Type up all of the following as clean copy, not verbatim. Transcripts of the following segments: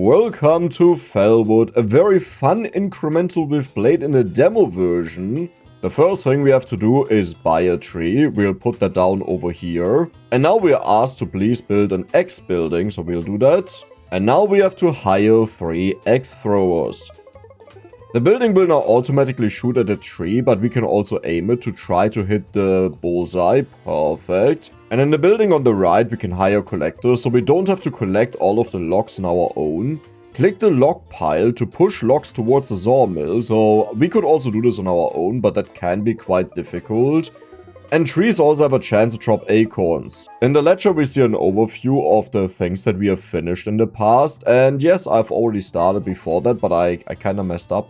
Welcome to Fellwood, a very fun incremental we've played in the demo version. The first thing we have to do is buy a tree. We'll put that down over here. And now we are asked to please build an X building, so we'll do that. And now we have to hire 3 X throwers. The building will now automatically shoot at a tree, but we can also aim it to try to hit the bullseye. Perfect. And in the building on the right, we can hire collectors, so we don't have to collect all of the logs on our own. Click the log pile to push logs towards the sawmill, so we could also do this on our own, but that can be quite difficult. And trees also have a chance to drop acorns. In the ledger, we see an overview of the things that we have finished in the past. And yes, I've already started before that, but I kind of messed up.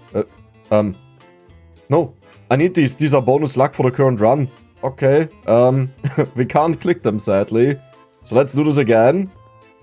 No, I need these. These are bonus luck for the current run. Okay, we can't click them, sadly. So let's do this again.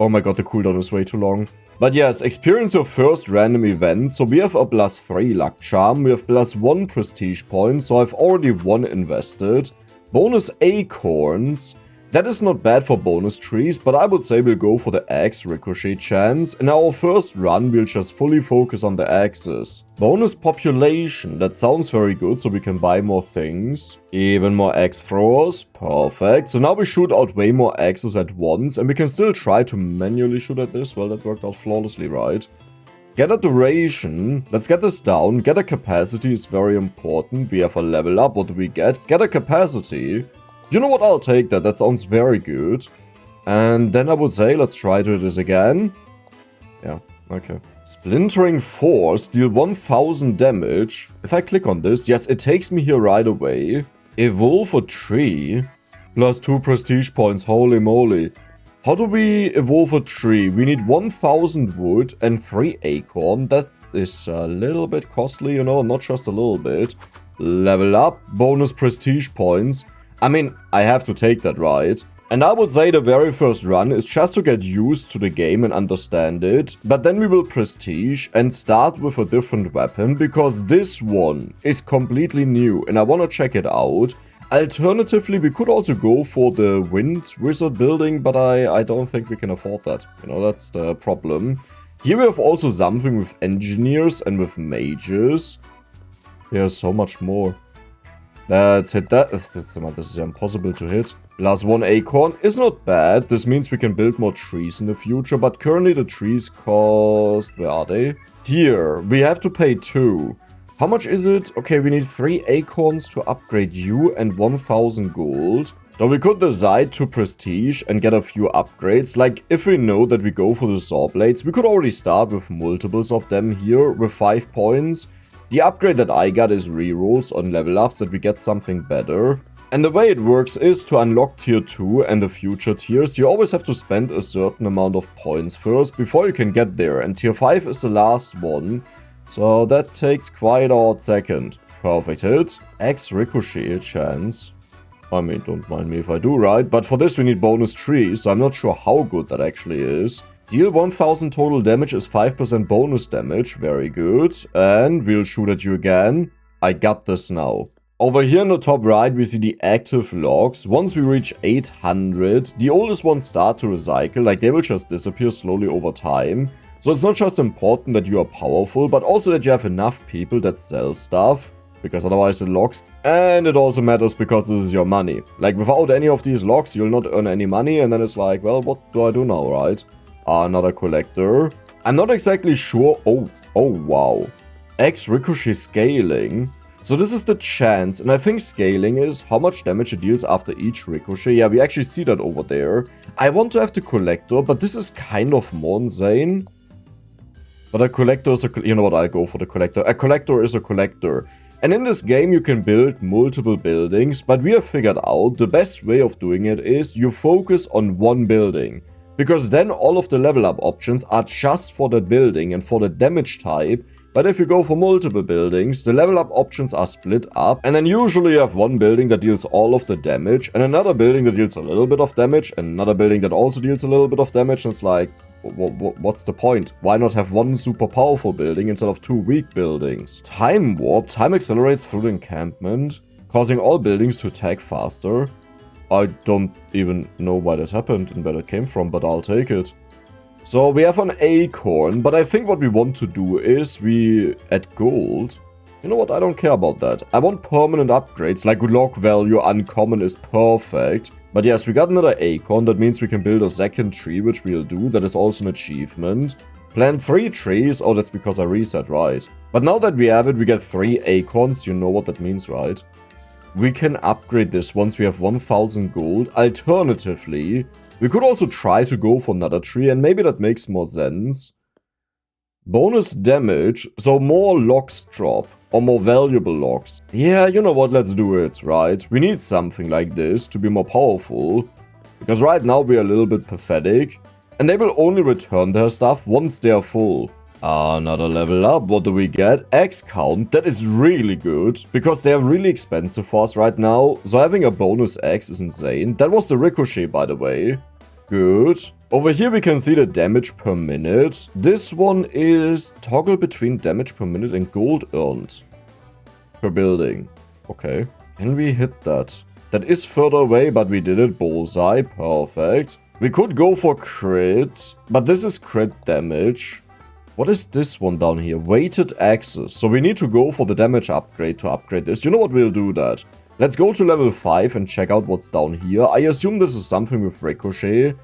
Oh my god, the cooldown is way too long. But yes, experience your first random event. So we have a +3 luck charm. We have +1 prestige point. So I've already 1 invested. Bonus acorns. That is not bad for bonus trees, but I would say we'll go for the axe ricochet chance. In our first run, we'll just fully focus on the axes. Bonus population. That sounds very good, so we can buy more things. Even more axe throwers. Perfect. So now we shoot out way more axes at once, and we can still try to manually shoot at this. Well, that worked out flawlessly, right? Get a duration. Let's get this down. Get a capacity is very important. We have a level up. What do we get? Get a capacity. You know what? I'll take that. That sounds very good. And then I would say, let's try to do this again. Yeah, okay. Splintering Force, deal 1000 damage. If I click on this, yes, it takes me here right away. Evolve a tree. +2 prestige points. Holy moly. How do we evolve a tree? We need 1000 wood and 3 acorn. That is a little bit costly, you know, not just a little bit. Level up. Bonus prestige points. I mean, I have to take that, right? And I would say the very first run is just to get used to the game and understand it. But then we will prestige and start with a different weapon, because this one is completely new and I want to check it out. Alternatively, we could also go for the wind wizard building, but I don't think we can afford that. You know, that's the problem. Here we have also something with engineers and with mages. There's so much more. Let's hit that. This is impossible to hit. +1 acorn is not bad. This means we can build more trees in the future, but currently the trees cost... Where are they? Here, we have to pay 2. How much is it? Okay, we need 3 acorns to upgrade you and 1000 gold. So we could decide to prestige and get a few upgrades. Like, if we know that we go for the saw blades, we could already start with multiples of them here with 5 points. The upgrade that I got is rerolls on level ups, that we get something better. And the way it works is to unlock tier 2 and the future tiers, you always have to spend a certain amount of points first before you can get there. And tier 5 is the last one, so that takes quite a hot second. Perfect hit. X ricochet chance. I mean, don't mind me if I do, right? But for this we need bonus trees, so I'm not sure how good that actually is. Deal 1000 total damage is 5% bonus damage. Very good. And we'll shoot at you again. I got this now. Over here in the top right, we see the active logs. Once we reach 800, the oldest ones start to recycle. Like, they will just disappear slowly over time. So it's not just important that you are powerful, but also that you have enough people that sell stuff. Because otherwise it logs. And it also matters because this is your money. Like, without any of these logs, you'll not earn any money. And then it's like, well, what do I do now, right? Another collector. I'm not exactly sure. Oh wow. X ricochet scaling. So this is the chance, and I think scaling is how much damage it deals after each ricochet. Yeah, we actually see that over there. I want to have the collector, but this is kind of more insane. But a collector is a... You know what, I'll go for the collector. A collector is a collector. And in this game you can build multiple buildings, but we have figured out the best way of doing it is you focus on one building. Because then all of the level up options are just for that building and for the damage type. But if you go for multiple buildings, the level up options are split up. And then usually you have one building that deals all of the damage. And another building that deals a little bit of damage. And another building that also deals a little bit of damage. And it's like, what's the point? Why not have one super powerful building instead of 2 weak buildings? Time warp. Time accelerates through the encampment, causing all buildings to attack faster. I don't even know why that happened and where that came from, but I'll take it. So we have an acorn, but I think what we want to do is we add gold. You know what, I don't care about that. I want permanent upgrades, like log value uncommon is perfect. But yes, we got another acorn, that means we can build a second tree, which we'll do. That is also an achievement. Plant 3 trees, oh that's because I reset, right. But now that we have it, we get 3 acorns, you know what that means, right? We can upgrade this once we have 1000 gold. Alternatively, we could also try to go for another tree, and maybe that makes more sense. Bonus damage, so more logs drop. Or more valuable logs. Yeah, you know what, let's do it, right? We need something like this to be more powerful. Because right now we are a little bit pathetic. And they will only return their stuff once they are full. Another level up, what do we get? X count, that is really good. Because they are really expensive for us right now. So having a bonus X is insane. That was the ricochet, by the way. Good. Over here we can see the damage per minute. This one is toggle between damage per minute and gold earned per building. Okay. Can we hit that? That is further away, but we did it. Bullseye. Perfect. We could go for crit, but this is crit damage. What is this one down here? Weighted axes. So we need to go for the damage upgrade to upgrade this. You know what, we'll do that. Let's go to level 5 and check out what's down here. I assume this is something with ricochet.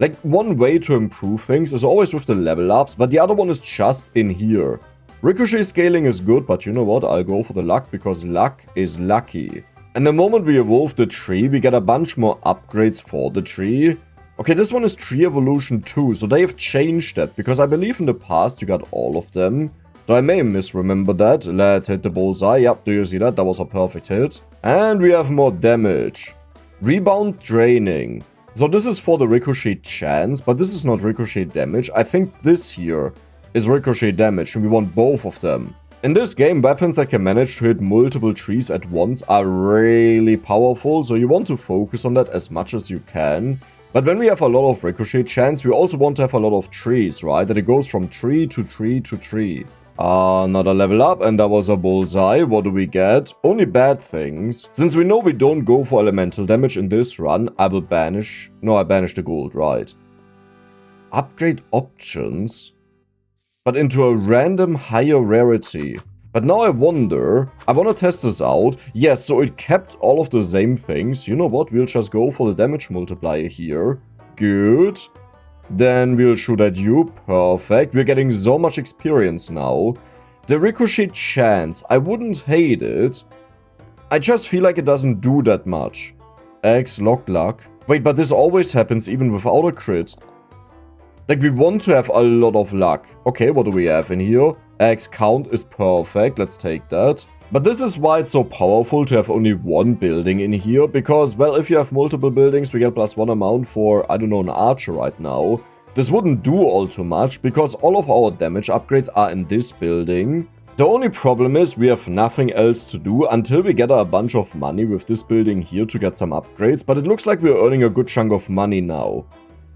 Like, one way to improve things is always with the level ups, but the other one is just in here. Ricochet scaling is good, but you know what? I'll go for the luck, because luck is lucky. And the moment we evolve the tree, we get a bunch more upgrades for the tree. Okay, this one is tree evolution 2, so they have changed that, because I believe in the past you got all of them. So I may misremember that. Let's hit the bullseye. Yep, do you see that? That was a perfect hit. And we have more damage. Rebound draining. So this is for the ricochet chance, but this is not ricochet damage. I think this here is ricochet damage, and we want both of them. In this game, weapons that can manage to hit multiple trees at once are really powerful, so you want to focus on that as much as you can. But when we have a lot of ricochet chance, we also want to have a lot of trees, right? That it goes from tree to tree to tree. Another level up, and that was a bullseye. What do we get? Only bad things. Since we know we don't go for elemental damage in this run, I will banish... No, I banished the gold, right. Upgrade options. But into a random higher rarity. But now I wonder... I want to test this out. Yes, so it kept all of the same things. You know what? We'll just go for the damage multiplier here. Good. Then we'll shoot at you. Perfect. We're getting so much experience now. The ricochet chance. I wouldn't hate it. I just feel like it doesn't do that much. X lock luck. Wait, but this always happens even without a crit. Like, we want to have a lot of luck. Okay, what do we have in here? X count is perfect. Let's take that. But this is why it's so powerful to have only one building in here, because, well, if you have multiple buildings, we get +1 amount for, I don't know, an archer right now. This wouldn't do all too much, because all of our damage upgrades are in this building. The only problem is we have nothing else to do until we gather a bunch of money with this building here to get some upgrades, but it looks like we're earning a good chunk of money now.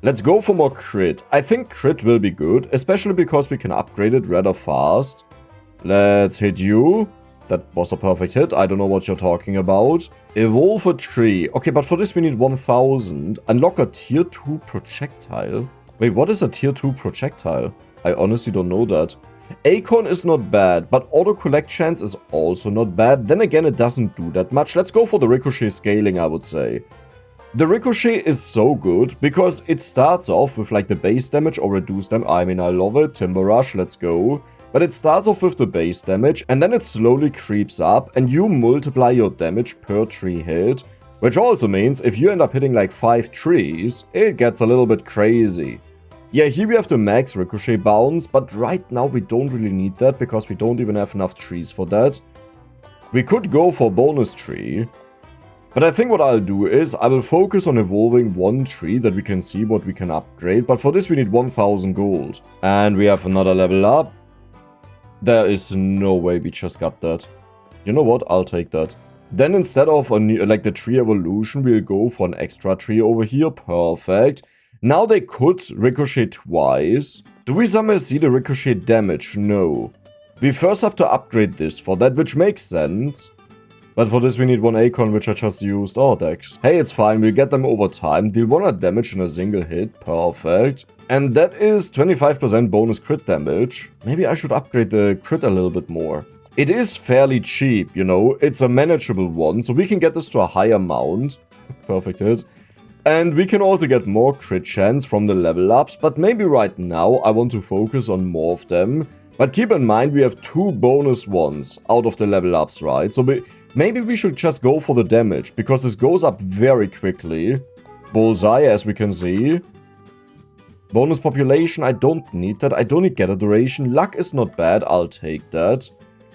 Let's go for more crit. I think crit will be good, especially because we can upgrade it rather fast. Let's hit you. That was a perfect hit. I don't know what you're talking about. Evolve a tree. Okay, but for this we need 1000. Unlock a tier 2 projectile. Wait, what is a tier 2 projectile? I honestly don't know that. Acorn is not bad, but auto collect chance is also not bad. Then again, it doesn't do that much. Let's go for the ricochet scaling, I would say. The ricochet is so good because it starts off with like the base damage or reduced damage. I mean, I love it. Timber Rush, let's go. But it starts off with the base damage and then it slowly creeps up and you multiply your damage per tree hit. Which also means if you end up hitting like 5 trees, it gets a little bit crazy. Yeah, here we have the max ricochet bounce, but right now we don't really need that because we don't even have enough trees for that. We could go for bonus tree. But I think what I'll do is I will focus on evolving one tree that we can see what we can upgrade. But for this we need 1000 gold. And we have another level up. There is no way we just got that. You know what? I'll take that. Then instead of a new, like the tree evolution, we'll go for an extra tree over here. Perfect. Now they could ricochet twice. Do we somehow see the ricochet damage? No. We first have to upgrade this for that, which makes sense. But for this we need 1 acorn, which I just used. Oh, Dex. Hey, it's fine. We'll get them over time. Deal 100 damage in a single hit. Perfect. And that is 25% bonus crit damage. Maybe I should upgrade the crit a little bit more. It is fairly cheap, you know. It's a manageable one, so we can get this to a higher amount. Perfect hit. And we can also get more crit chance from the level ups, but maybe right now I want to focus on more of them. But keep in mind we have 2 bonus ones out of the level ups, right? So maybe we should just go for the damage, because this goes up very quickly. Bullseye, as we can see. Bonus population, I don't need that. I don't need gather duration. Luck is not bad, I'll take that.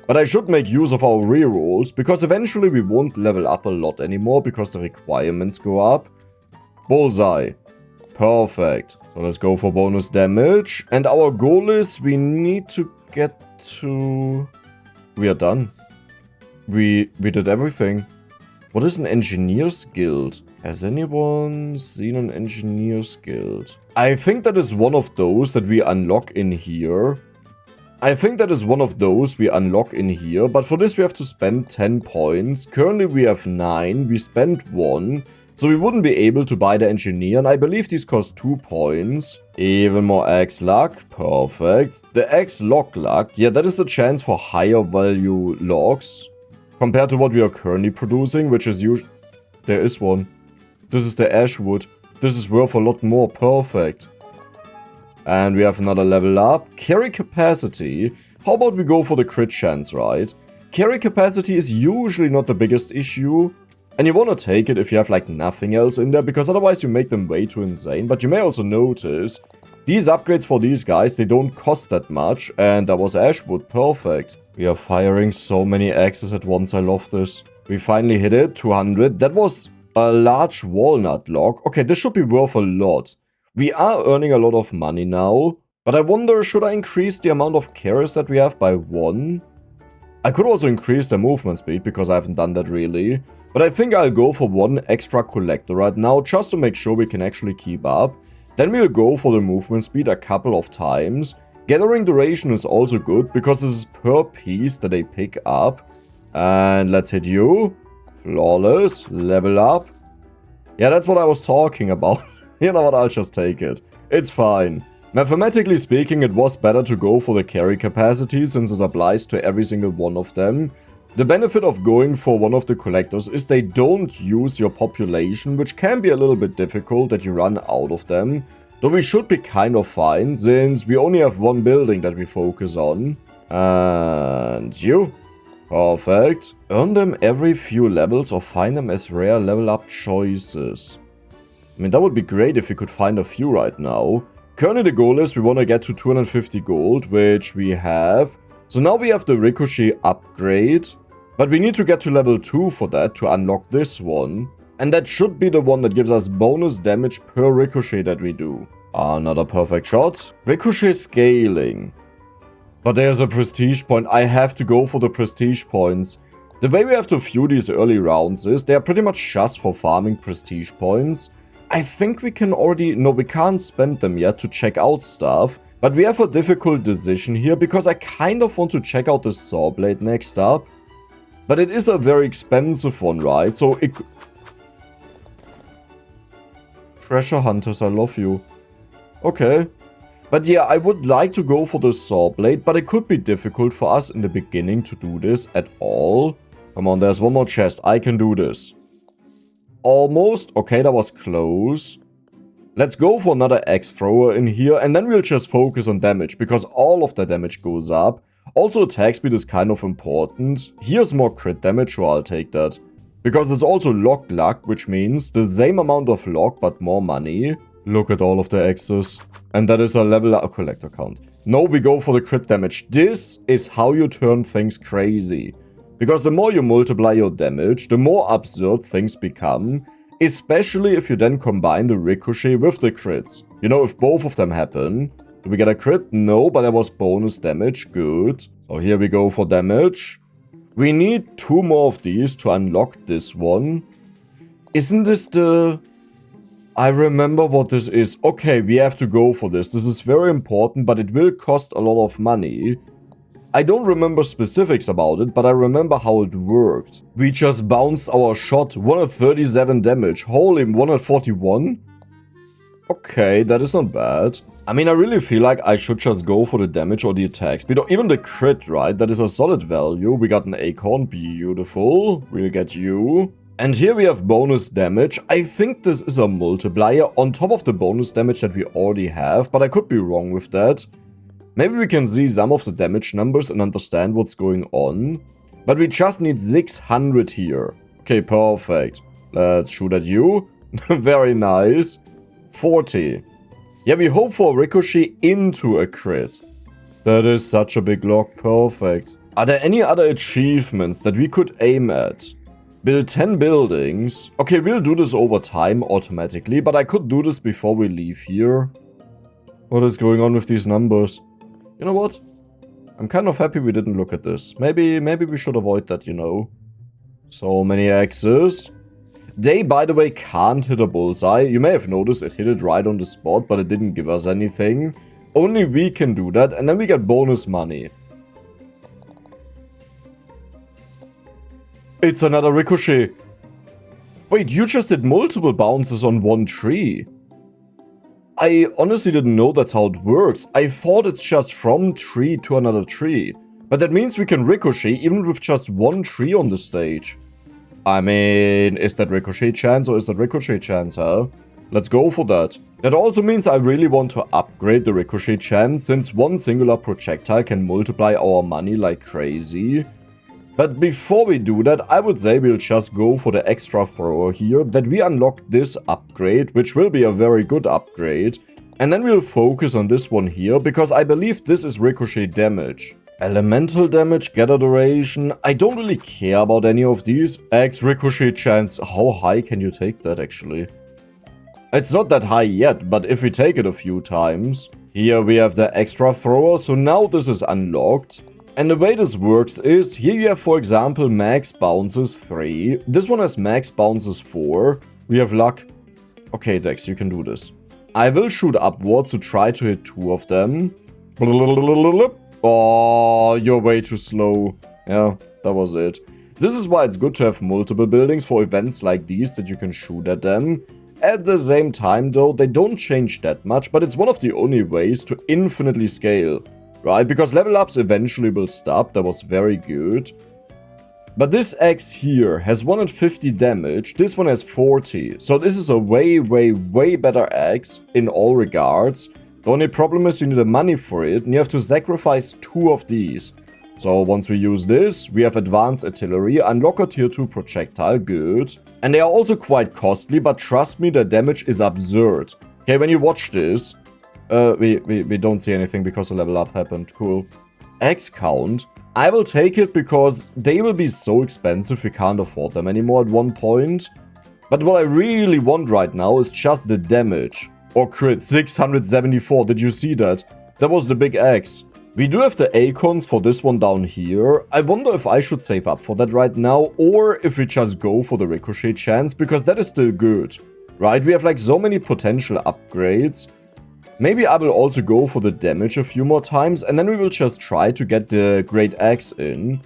But I should make use of our rerolls, because eventually we won't level up a lot anymore, because the requirements go up. Bullseye. Perfect. So let's go for bonus damage. And our goal is we need to get to... We are done. We did everything. What is an engineer's guild? Has anyone seen an engineer's guild? I think that is one of those that we unlock in here. But for this we have to spend 10 points. Currently we have 9, we spent 1. So we wouldn't be able to buy the engineer, and I believe these cost 2 points. Even more X luck, perfect. The X log luck, yeah, that is a chance for higher value logs. Compared to what we are currently producing, which is usually... There is one. This is the ash wood. This is worth a lot more, perfect. And we have another level up. Carry capacity. How about we go for the crit chance, right? Carry capacity is usually not the biggest issue. And you want to take it if you have like nothing else in there, because otherwise you make them way too insane. But you may also notice, these upgrades for these guys, they don't cost that much. And that was Ashwood, perfect. We are firing so many axes at once, I love this. We finally hit it, 200. That was a large walnut log. Okay, this should be worth a lot. We are earning a lot of money now. But I wonder, should I increase the amount of carrots that we have by 1? I could also increase the movement speed, because I haven't done that really. But I think I'll go for 1 extra collector right now, just to make sure we can actually keep up. Then we'll go for the movement speed a couple of times. Gathering duration is also good, because this is per piece that they pick up. And let's hit you. Flawless. Level up. Yeah, that's what I was talking about. You know what, I'll just take it. It's fine. Mathematically speaking, it was better to go for the carry capacity, since it applies to every single one of them. The benefit of going for one of the collectors is they don't use your population, which can be a little bit difficult that you run out of them. Though we should be kind of fine, since we only have 1 building that we focus on. And you. Perfect. Earn them every few levels or find them as rare level up choices. I mean, that would be great if we could find a few right now. Currently the goal is we want to get to 250 gold, which we have. So now we have the ricochet upgrade. But we need to get to level 2 for that to unlock this one. And that should be the one that gives us bonus damage per ricochet that we do. Another perfect shot. Ricochet scaling. But there's a prestige point. I have to go for the prestige points. The way we have to view these early rounds is they are pretty much just for farming prestige points. I think we can already... No, we can't spend them yet to check out stuff. But we have a difficult decision here, because I kind of want to check out the saw blade next up. But it is a very expensive one, right? So it... Treasure hunters, I love you. Okay. But yeah, I would like to go for the saw blade, but it could be difficult for us in the beginning to do this at all. Come on, there's one more chest. I can do this. Almost. Okay, that was close. Let's go for another axe thrower in here, and then we'll just focus on damage, because all of the damage goes up. Also, attack speed is kind of important. Here's more crit damage, so I'll take that. Because there's also log luck, which means the same amount of log, but more money. Look at all of the axes. And that is a level up collector count. No, we go for the crit damage. This is how you turn things crazy. Because the more you multiply your damage, the more absurd things become. Especially if you then combine the ricochet with the crits. You know, if both of them happen. Do we get a crit? No, but there was bonus damage. Good. So here we go for damage. We need 2 more of these to unlock this one. Isn't this the... I remember what this is. Okay, we have to go for this. This is very important, but it will cost a lot of money. I don't remember specifics about it, but I remember how it worked. We just bounced our shot, 137 damage, holy 141? Okay, that is not bad. I mean, I really feel like I should just go for the damage or the attack speed, or even the crit, right? That is a solid value. We got an acorn, beautiful. We'll get you. And here we have bonus damage. I think this is a multiplier on top of the bonus damage that we already have, but I could be wrong with that. Maybe we can see some of the damage numbers and understand what's going on. But we just need 600 here. Okay, perfect. Let's shoot at you. Very nice. 40. Yeah, we hope for a ricochet into a crit. That is such a big lock. Perfect. Are there any other achievements that we could aim at? Build 10 buildings. Okay, we'll do this over time automatically, but I could do this before we leave here. What is going on with these numbers? You know what? I'm kind of happy we didn't look at this. Maybe we should avoid that, you know. So many X's. They, by the way, can't hit a bullseye. You may have noticed it hit it right on the spot, but it didn't give us anything. Only we can do that, and then we get bonus money. It's another ricochet. Wait, you just did multiple bounces on one tree. I honestly didn't know that's how it works. I thought it's just from tree to another tree. But that means we can ricochet even with just one tree on the stage. I mean, is that ricochet chance or is that ricochet chance, huh? Let's go for that. That also means I really want to upgrade the ricochet chance, since one singular projectile can multiply our money like crazy. But before we do that, I would say we'll just go for the extra thrower here, that we unlock this upgrade, which will be a very good upgrade. And then we'll focus on this one here, because I believe this is ricochet damage. Elemental damage, gather duration. I don't really care about any of these. X ricochet chance. How high can you take that actually? It's not that high yet, but if we take it a few times. Here we have the extra thrower, so now this is unlocked. And the way this works is, here you have for example max bounces 3. This one has max bounces 4. We have luck. Okay Dex, you can do this. I will shoot upwards to try to hit 2 of them. Oh, you're way too slow. Yeah, that was it. This is why it's good to have multiple buildings for events like these that you can shoot at them. At the same time though, they don't change that much, but it's one of the only ways to infinitely scale. Right, because level ups eventually will stop. That was very good. But this X here has 150 damage. This one has 40. So this is a way better X in all regards. The only problem is you need the money for it, and you have to sacrifice 2 of these. So once we use this, we have advanced artillery, unlock a tier 2 projectile, good. And they are also quite costly, but trust me, the damage is absurd. Okay, when you watch this, we don't see anything because the level up happened, cool. X count, I will take it because they will be so expensive we can't afford them anymore at one point. But what I really want right now is just the damage. Or crit, 674, did you see that? That was the big X. We do have the acorns for this one down here. I wonder if I should save up for that right now, or if we just go for the ricochet chance, because that is still good. Right, we have like so many potential upgrades. Maybe I will also go for the damage a few more times, and then we will just try to get the great axe in.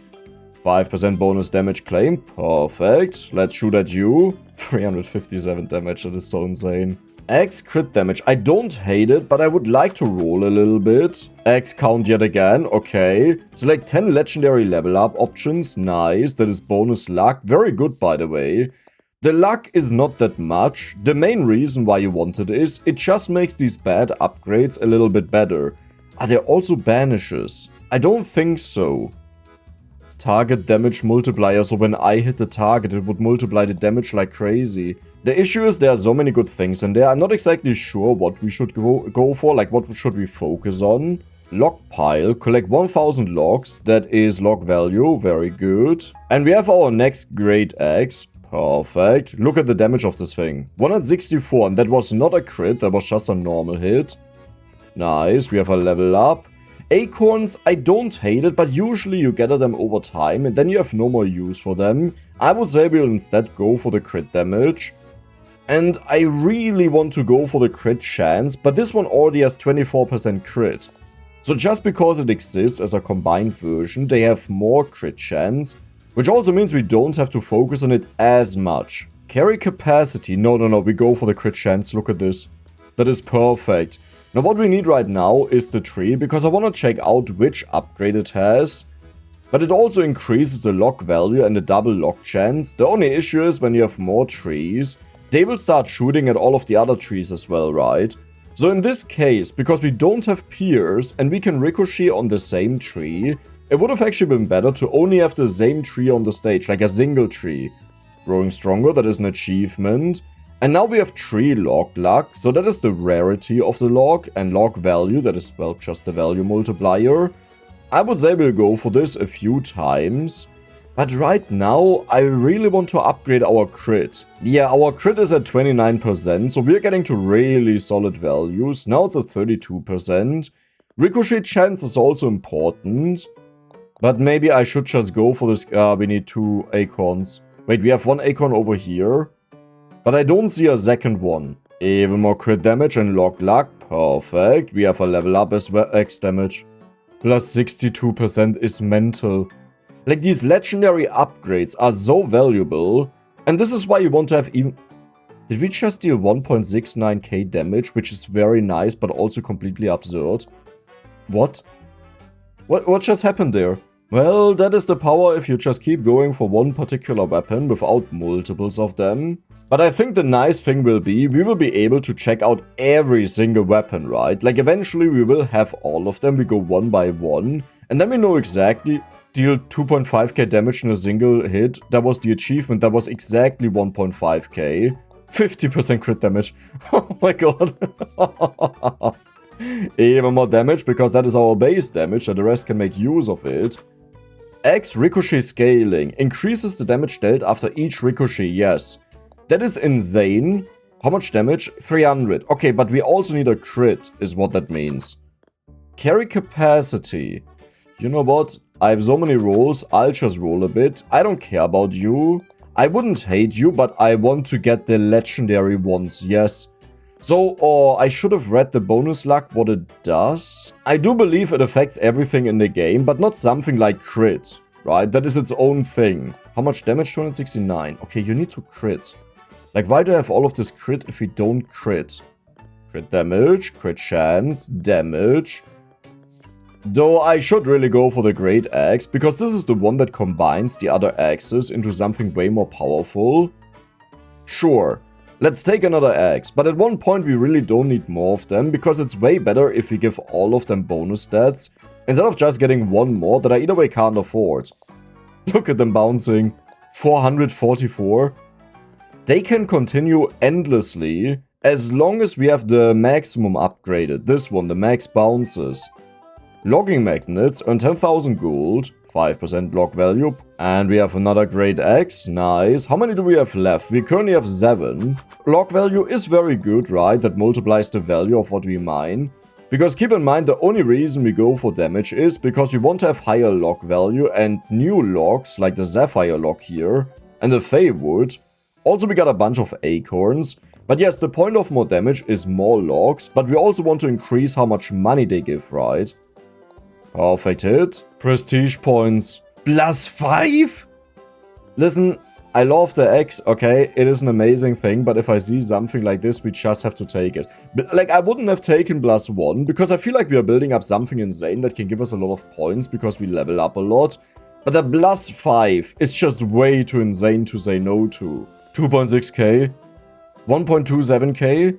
5% bonus damage claim, perfect. Let's shoot at you. 357 damage, that is so insane. X crit damage, I don't hate it, but I would like to roll a little bit. X count yet again, okay. Select 10 legendary level up options, nice. That is bonus luck, very good by the way. The luck is not that much. The main reason why you want it is, it just makes these bad upgrades a little bit better. Are there also banishes? I don't think so. Target damage multiplier, so when I hit the target it would multiply the damage like crazy. The issue is there are so many good things in there. I'm not exactly sure what we should go for, like what should we focus on. Log pile, collect 1000 logs, that is log value, very good. And we have our next great axe, perfect. Look at the damage of this thing, 164, and that was not a crit, that was just a normal hit. Nice, we have a level up. Acorns, I don't hate it, but usually you gather them over time and then you have no more use for them. I would say we'll instead go for the crit damage. And I really want to go for the crit chance, but this one already has 24% crit. So just because it exists as a combined version, they have more crit chance, which also means we don't have to focus on it as much. Carry capacity, no, we go for the crit chance, look at this. That is perfect. Now what we need right now is the tree, because I want to check out which upgrade it has. But it also increases the lock value and the double lock chance. The only issue is when you have more trees, they will start shooting at all of the other trees as well, right? So in this case, because we don't have pierce and we can ricochet on the same tree, it would have actually been better to only have the same tree on the stage, like a single tree. Growing stronger, that is an achievement. And now we have tree lock luck, so that is the rarity of the lock, and lock value, that is, well, just the value multiplier. I would say we'll go for this a few times. But right now, I really want to upgrade our crit. Yeah, our crit is at 29%, so we're getting to really solid values. Now it's at 32%. Ricochet chance is also important. But maybe I should just go for this. We need 2 acorns. Wait, we have 1 acorn over here. But I don't see a second one. Even more crit damage and lock luck. Perfect. We have a level up as well. X damage. Plus 62% is mental. Like, these legendary upgrades are so valuable. And this is why you want to have even... Did we just deal 1.69k damage? Which is very nice, but also completely absurd. What? What just happened there? Well, that is the power if you just keep going for one particular weapon without multiples of them. But I think the nice thing will be, we will be able to check out every single weapon, right? Like, eventually we will have all of them. We go one by one. And then we know exactly... Deal 2.5k damage in a single hit. That was the achievement. That was exactly 1.5k. 50% crit damage. Oh my god. Even more damage, because that is our base damage, and the rest can make use of it. X ricochet scaling. Increases the damage dealt after each ricochet, yes. That is insane. How much damage? 300. Okay, but we also need a crit, is what that means. Carry capacity. You know what? I have so many rolls, I'll just roll a bit. I don't care about you. I wouldn't hate you, but I want to get the legendary ones, yes. So, I should have read the bonus luck, what it does. I do believe it affects everything in the game, but not something like crit, right? That is its own thing. How much damage? 269. Okay, you need to crit. Like, why do I have all of this crit if we don't crit? Crit damage, crit chance, damage... Though I should really go for the Great Axe, because this is the one that combines the other axes into something way more powerful. Sure, let's take another axe, but at one point we really don't need more of them, because it's way better if we give all of them bonus stats, instead of just getting one more that I either way can't afford. Look at them bouncing. 444. They can continue endlessly, as long as we have the maximum upgraded. This one, the max bounces. Logging magnets earn 10,000 gold, 5% lock value, and we have another Great Axe, nice. How many do we have left? We currently have 7. Lock value is very good, right? That multiplies the value of what we mine. Because keep in mind, the only reason we go for damage is because we want to have higher lock value and new locks, like the Sapphire lock here, and the Fellwood. Also, we got a bunch of acorns. But yes, the point of more damage is more locks, but we also want to increase how much money they give, right? Perfect hit. Prestige points. +5? Listen, I love the X, okay? It is an amazing thing, but if I see something like this, we just have to take it. But, like, I wouldn't have taken +1, because I feel like we are building up something insane that can give us a lot of points, because we level up a lot. But the +5 is just way too insane to say no to. 2.6k. 1.27k.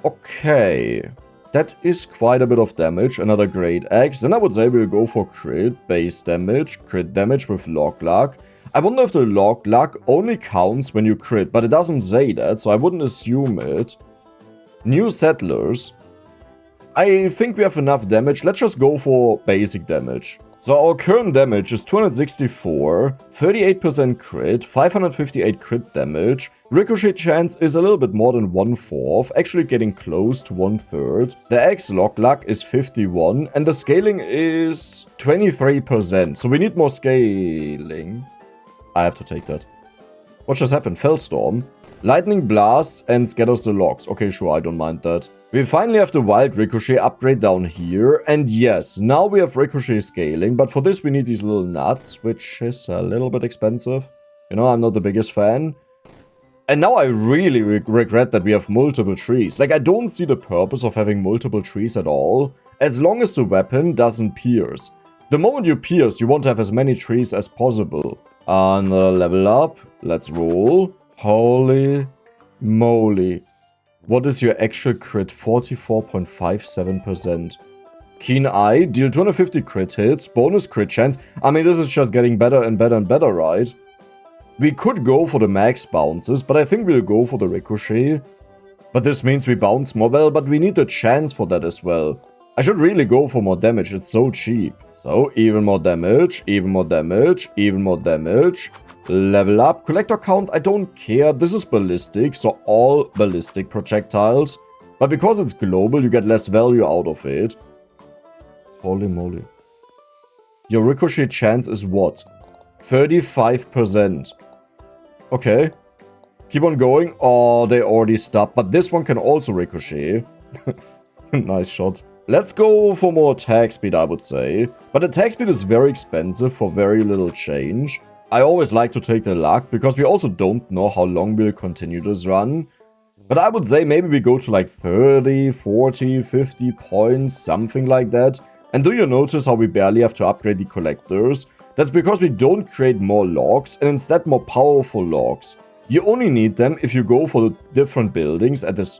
Okay. That is quite a bit of damage. Another Great Axe. Then I would say we'll go for crit, base damage, crit damage with lock luck. I wonder if the lock luck only counts when you crit, but it doesn't say that, so I wouldn't assume it. New settlers. I think we have enough damage. Let's just go for basic damage. So our current damage is 264, 38% crit, 558 crit damage. Ricochet chance is a little bit more than 1/4, actually getting close to 1/3. The X lock luck is 51, and the scaling is 23%. So we need more scaling. I have to take that. What just happened? Fellstorm. Lightning blasts and scatters the logs. Okay, sure, I don't mind that. We finally have the wild ricochet upgrade down here. And yes, now we have ricochet scaling. But for this, we need these little nuts, which is a little bit expensive. You know, I'm not the biggest fan. And now I really regret that we have multiple trees. Like, I don't see the purpose of having multiple trees at all, as long as the weapon doesn't pierce. The moment you pierce, you want to have as many trees as possible. Another level up. Let's roll. Holy moly. What is your actual crit? 44.57%. Keen Eye, deal 250 crit hits, bonus crit chance. I mean, this is just getting better and better and better, right? We could go for the max bounces, but I think we'll go for the ricochet. But this means we bounce more well, but we need the chance for that as well. I should really go for more damage, it's so cheap. So, even more damage, even more damage, even more damage. Level up. Collector count, I don't care. This is ballistic, so all ballistic projectiles. But because it's global, you get less value out of it. Holy moly. Your ricochet chance is what? 35%. Okay. Keep on going. Oh, they already stopped. But this one can also ricochet. Nice shot. Let's go for more attack speed, I would say. But attack speed is very expensive for very little change. I always like to take the luck, because we also don't know how long we'll continue this run. But I would say maybe we go to like 30, 40, 50 points, something like that. And do you notice how we barely have to upgrade the collectors? That's because we don't create more logs, and instead more powerful logs. You only need them if you go for the different buildings at this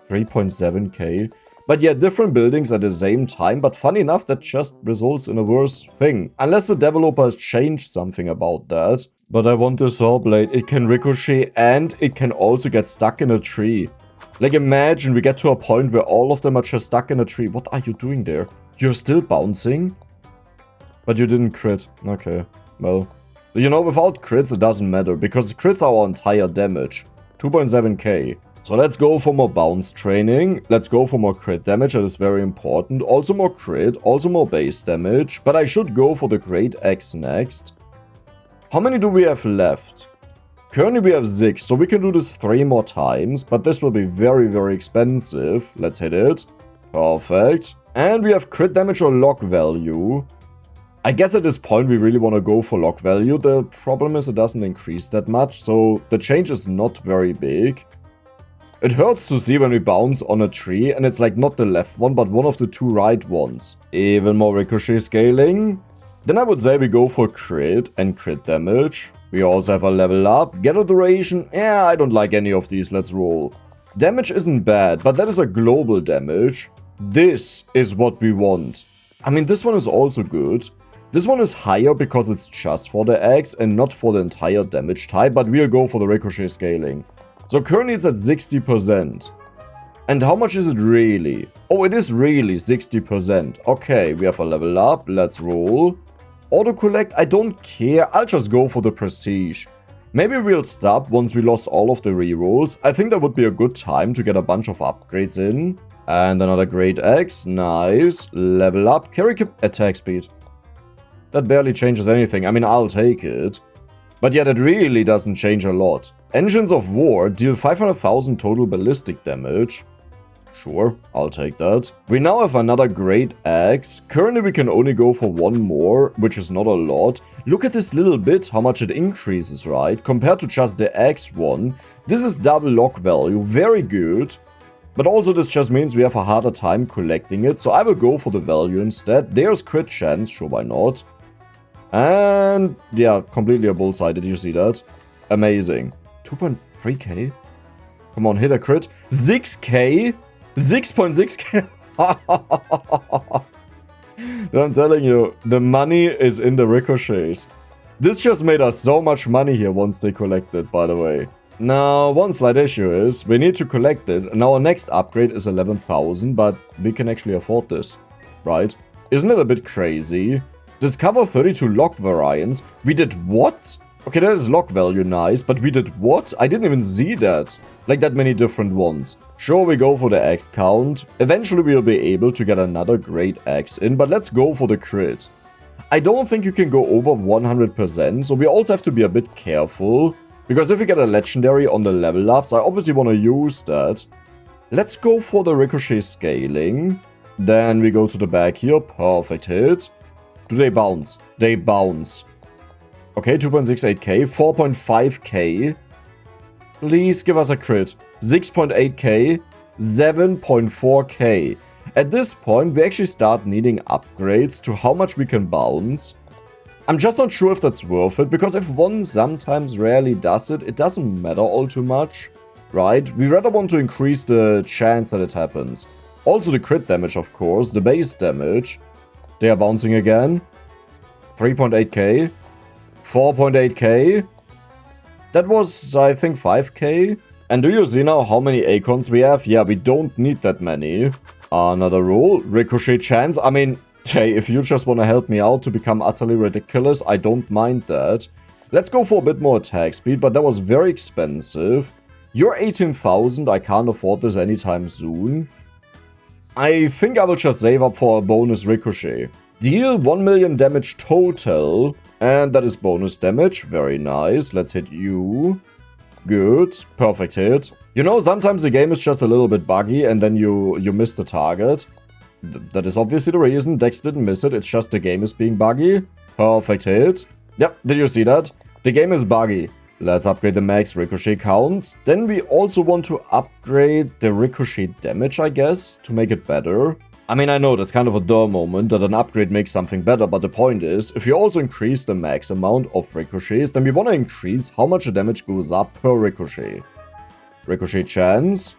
3.7k. But yeah, different buildings at the same time, but funny enough, that just results in a worse thing. Unless the developer has changed something about that. But I want the saw blade. It can ricochet and it can also get stuck in a tree. Like, imagine we get to a point where all of them are just stuck in a tree. What are you doing there? You're still bouncing? But you didn't crit. Okay, well. You know, without crits it doesn't matter, because crits are our entire damage. 2.7k. So let's go for more bounce training. Let's go for more crit damage, that is very important. Also more crit, also more base damage. But I should go for the Great Axe next. How many do we have left? Currently we have 6, so we can do this 3 more times. But this will be very, very expensive. Let's hit it. Perfect. And we have crit damage or lock value. I guess at this point we really want to go for lock value. The problem is it doesn't increase that much, so the change is not very big. It hurts to see when we bounce on a tree, and it's like not the left one, but one of the 2 right ones. Even more ricochet scaling. Then I would say we go for crit and crit damage. We also have a level up. Gather duration. Yeah, I don't like any of these. Let's roll. Damage isn't bad, but that is a global damage. This is what we want. I mean, this one is also good. This one is higher because it's just for the axe and not for the entire damage type, but we'll go for the ricochet scaling. So currently it's at 60%. And how much is it really? Oh, it is really 60%. Okay, we have a level up. Let's roll. Auto collect, I don't care. I'll just go for the prestige. Maybe we'll stop once we lost all of the rerolls. I think that would be a good time to get a bunch of upgrades in. And another Great Axe. Nice. Level up. Carry attack speed. That barely changes anything. I mean, I'll take it. But yeah, that really doesn't change a lot. Engines of War deal 500,000 total ballistic damage. Sure, I'll take that. We now have another Great Axe. Currently we can only go for 1 more, which is not a lot. Look at this little bit, how much it increases, right? Compared to just the Axe one. This is double lock value, very good. But also this just means we have a harder time collecting it, so I will go for the value instead. There's crit chance, sure, why not? And yeah, completely a bullseye, did you see that? Amazing. 2.3k? Come on, hit a crit. 6k? 6.6k? I'm telling you, the money is in the ricochets. This just made us so much money here once they collected, by the way. Now, one slight issue is, we need to collect it, and our next upgrade is 11,000, but we can actually afford this, right? Isn't it a bit crazy? Discover 32 lock variants. We did what? Okay, that is lock value nice, but we did what? I didn't even see that. Like that many different ones. Sure, we go for the axe count. Eventually we'll be able to get another Great Axe in, but let's go for the crit. I don't think you can go over 100%, so we also have to be a bit careful. Because if we get a legendary on the level ups, I obviously want to use that. Let's go for the ricochet scaling. Then we go to the back here. Perfect hit. Do they bounce? They bounce. Okay, 2.68k, 4.5k. Please give us a crit. 6.8k, 7.4k. At this point, we actually start needing upgrades to how much we can bounce. I'm just not sure if that's worth it, because if one sometimes rarely does it, it doesn't matter all too much, right? We rather want to increase the chance that it happens. Also the crit damage, of course, the base damage. They are bouncing again. 3.8k. 4.8k. That was, I think, 5k. And do you see now how many Acons we have? Yeah, we don't need that many. Another rule. Ricochet chance. I mean, hey, if you just want to help me out to become utterly ridiculous, I don't mind that. Let's go for a bit more attack speed, but that was very expensive. You're 18,000. I can't afford this anytime soon. I think I will just save up for a bonus ricochet. Deal 1 million damage total. And that is bonus damage. Very nice. Let's hit you. Good. Perfect hit. You know, sometimes the game is just a little bit buggy and then you miss the target. That is obviously the reason. Dex didn't miss it. It's just the game is being buggy. Perfect hit. Yep, did you see that? The game is buggy. Let's upgrade the max ricochet count. Then we also want to upgrade the ricochet damage, I guess, to make it better. I mean, I know that's kind of a dull moment that an upgrade makes something better, but the point is, if you also increase the max amount of ricochets, then we want to increase how much the damage goes up per ricochet. Ricochet chance.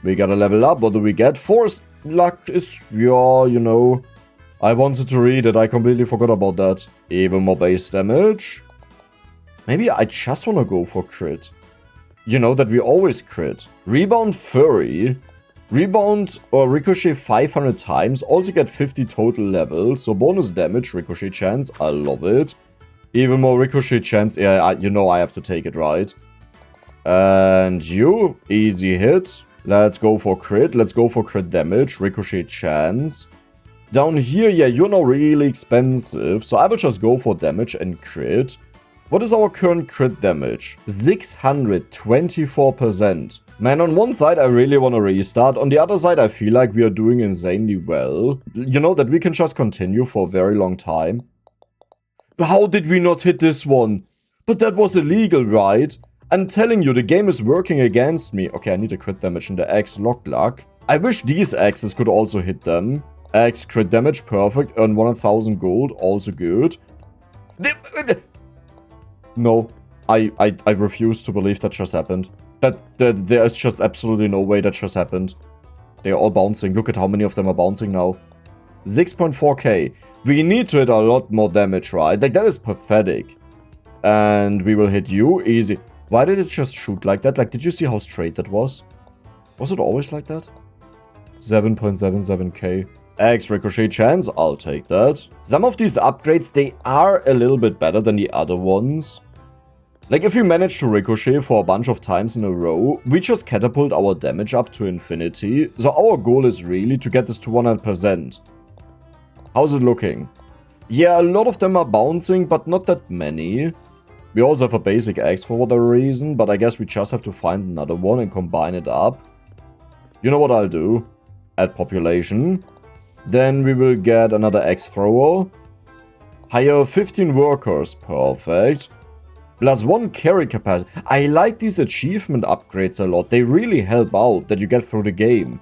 We gotta level up. What do we get? Force luck is, yeah, you know. I wanted to read it. I completely forgot about that. Even more base damage. Maybe I just want to go for crit. You know that we always crit. Rebound Fury. Rebound or ricochet 500 times. Also get 50 total levels. So bonus damage, ricochet chance. I love it. Even more ricochet chance. Yeah, you know I have to take it, right? And you. Easy hit. Let's go for crit. Let's go for crit damage. Ricochet chance. Down here, yeah, you're not really expensive. So I will just go for damage and crit. What is our current crit damage? 624%. Man, on one side I really want to restart. On the other side I feel like we are doing insanely well. You know that we can just continue for a very long time. How did we not hit this one? But that was illegal, right? I'm telling you, the game is working against me. Okay, I need a crit damage in the X lock luck. I wish these axes could also hit them. X crit damage, perfect. Earn 1,000 gold, also good. No, I refuse to believe that just happened. That there is just absolutely no way that just happened. They're all bouncing. Look at how many of them are bouncing now. 6.4k. We need to hit a lot more damage, right? Like, that is pathetic. And we will hit you. Easy. Why did it just shoot like that? Like, did you see how straight that was? Was it always like that? 7.77k. X ricochet chance. I'll take that. Some of these upgrades, they are a little bit better than the other ones. Like, if we manage to ricochet for a bunch of times in a row, we just catapult our damage up to infinity. So our goal is really to get this to 100%. How's it looking? Yeah, a lot of them are bouncing, but not that many. We also have a basic X for whatever reason, but I guess we just have to find another one and combine it up. You know what I'll do? Add population. Then we will get another X thrower. Hire 15 workers. Perfect. Plus 1 carry capacity. I like these achievement upgrades a lot. They really help out that you get through the game.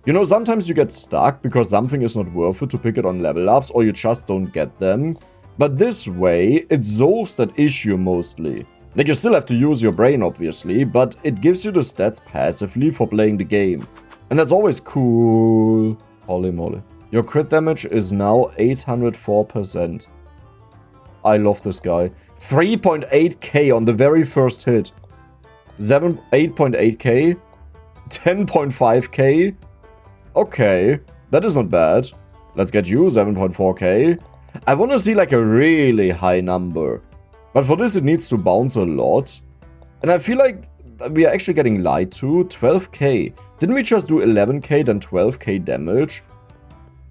You know, sometimes you get stuck because something is not worth it to pick it on level ups or you just don't get them. But this way, it solves that issue mostly. Like, you still have to use your brain, obviously, but it gives you the stats passively for playing the game. And that's always cool. Holy moly. Your crit damage is now 804%. I love this guy. 3.8k on the very first hit. 8.8k. 10.5k. Okay, that is not bad. Let's get you 7.4k. I want to see like a really high number. But for this it needs to bounce a lot. And I feel like we are actually getting lied to. 12k. Didn't we just do 11k then 12k damage?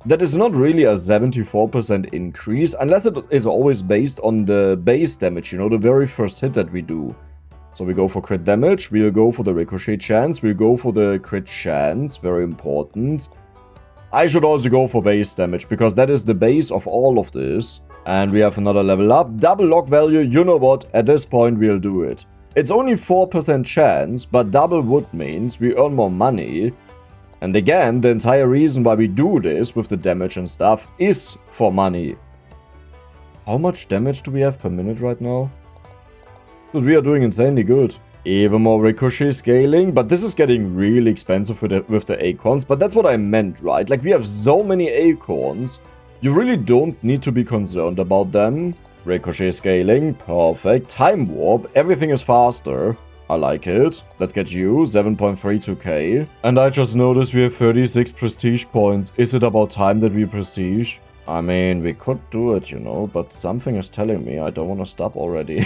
That is not really a 74% increase, unless it is always based on the base damage, you know, the very first hit that we do. So we go for crit damage, we'll go for the ricochet chance, we'll go for the crit chance, very important. I should also go for base damage, because that is the base of all of this. And we have another level up, double lock value, you know what, at this point we'll do it. It's only 4% chance, but double wood means we earn more money. And again, the entire reason why we do this with the damage and stuff is for money. How much damage do we have per minute right now? Dude, we are doing insanely good. Even more ricochet scaling, but this is getting really expensive with the acorns, but that's what I meant, right? Like, we have so many acorns, you really don't need to be concerned about them. Ricochet scaling, perfect. Time warp, everything is faster. I like it. Let's get you, 7.32k. And I just noticed we have 36 prestige points. Is it about time that we prestige? I mean, we could do it, you know, but something is telling me I don't want to stop already.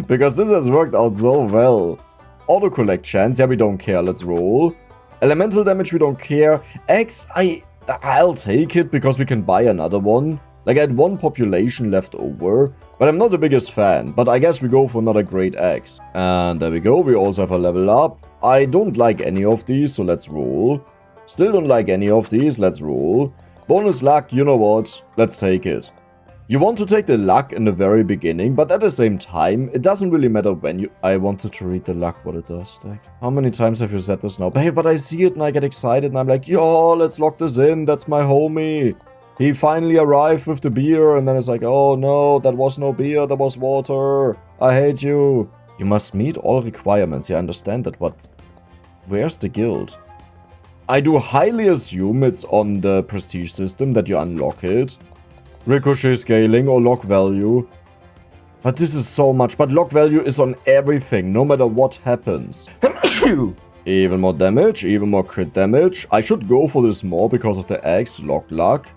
Because this has worked out so well. Auto collect chance, yeah, we don't care, let's roll. Elemental damage, we don't care. X, I'll take it because we can buy another one. Like, I had one population left over, but I'm not the biggest fan. But I guess we go for another great X. And there we go, we also have a level up. I don't like any of these, so let's roll. Still don't like any of these, let's roll. Bonus luck, you know what, let's take it. You want to take the luck in the very beginning, but at the same time, it doesn't really matter when you... I wanted to read the luck, what it does. How many times have you said this now? Hey, but I see it and I get excited and I'm like, yo, let's lock this in, that's my homie. He finally arrived with the beer and then it's like, oh no, that was no beer, that was water. I hate you. You must meet all requirements, yeah, I understand that, but where's the guild? I do highly assume it's on the prestige system that you unlock it. Ricochet scaling or lock value. But this is so much. But lock value is on everything, no matter what happens. Even more damage, even more crit damage. I should go for this more because of the X, lock luck.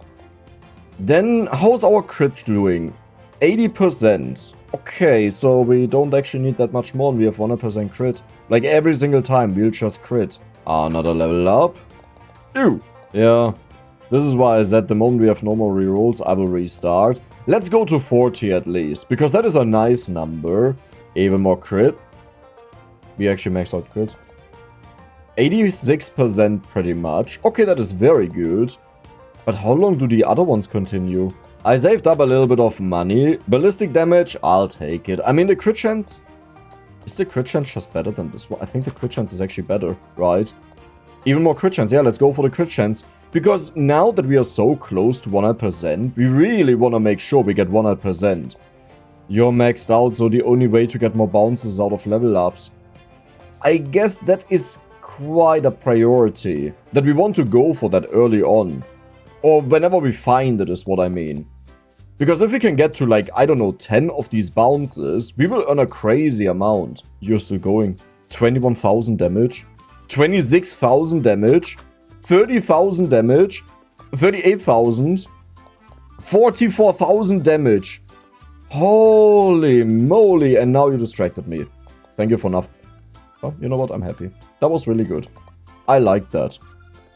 Then, how's our crit doing? 80%. Okay, so we don't actually need that much more and we have 100% crit. Like every single time, we'll just crit. Another level up. Ew. Yeah. This is why I said the moment we have no more rerolls, I will restart. Let's go to 40 at least, because that is a nice number. Even more crit. We actually maxed out crit. 86% pretty much. Okay, that is very good. But how long do the other ones continue? I saved up a little bit of money. Ballistic damage, I'll take it. I mean, the crit chance... Is the crit chance just better than this one? I think the crit chance is actually better, right? Even more crit chance. Yeah, let's go for the crit chance. Because now that we are so close to 100%, we really want to make sure we get 100%. You're maxed out, so the only way to get more bounces out of level ups. I guess that is quite a priority. That we want to go for that early on. Or whenever we find it is what I mean. Because if we can get to like, I don't know, 10 of these bounces, we will earn a crazy amount. You're still going. 21,000 damage. 26,000 damage. 30,000 damage. 38,000. 44,000 damage. Holy moly. And now you distracted me. Thank you for enough. Oh, you know what? I'm happy. That was really good. I like that.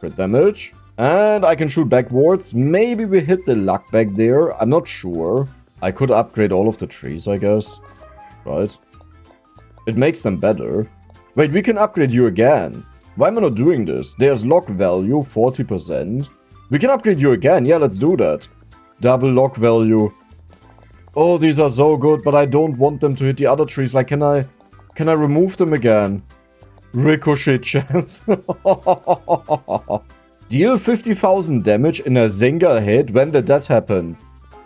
Crit damage. And I can shoot backwards. Maybe we hit the luck back there. I'm not sure. I could upgrade all of the trees, I guess. Right? It makes them better. Wait, we can upgrade you again. Why am I not doing this? There's lock value, 40%. We can upgrade you again. Yeah, let's do that. Double lock value. Oh, these are so good, but I don't want them to hit the other trees. Like, can I remove them again? Ricochet chance. Deal 50,000 damage in a single hit. When did that happen?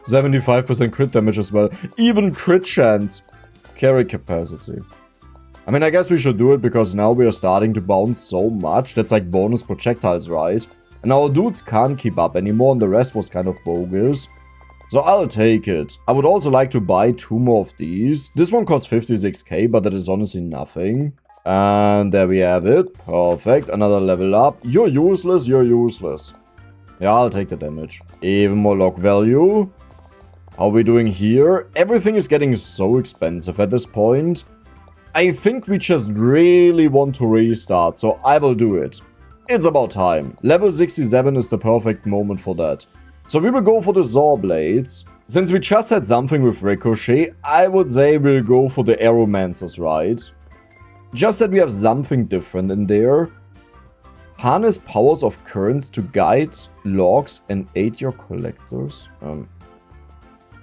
75% crit damage as well. Even crit chance. Carry capacity. I mean, I guess we should do it because now we are starting to bounce so much. That's like bonus projectiles, right? And our dudes can't keep up anymore and the rest was kind of bogus. So I'll take it. I would also like to buy 2 more of these. This one costs 56k, but that is honestly nothing. And there we have it. Perfect. Another level up. You're useless. You're useless. Yeah, I'll take the damage. Even more lock value. How are we doing here? Everything is getting so expensive at this point. I think we just really want to restart, so I will do it. It's about time. Level 67 is the perfect moment for that. So we will go for the Saw Blades. Since we just had something with Ricochet, I would say we'll go for the Aeromancers, right? Just that we have something different in there. Harness powers of currents to guide logs and aid your collectors.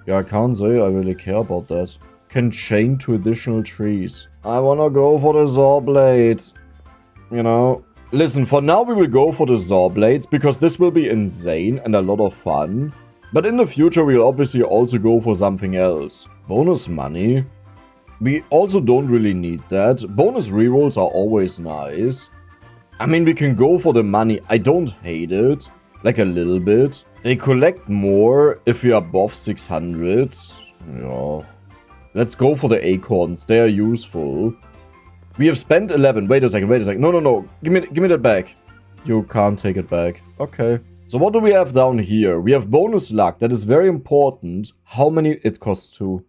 Yeah, I can't say I really care about that. Can chain to additional trees. I wanna go for the Saw Blade. You know. Listen, for now we will go for the Saw Blades because this will be insane and a lot of fun. But in the future we'll obviously also go for something else. Bonus money. We also don't really need that. Bonus rerolls are always nice. I mean, we can go for the money. I don't hate it. Like a little bit. They collect more if we are above 600. Yeah. Let's go for the acorns. They are useful. We have spent 11. Wait a second. No. Give me that back. You can't take it back. Okay. So what do we have down here? We have bonus luck. That is very important. How many it costs to?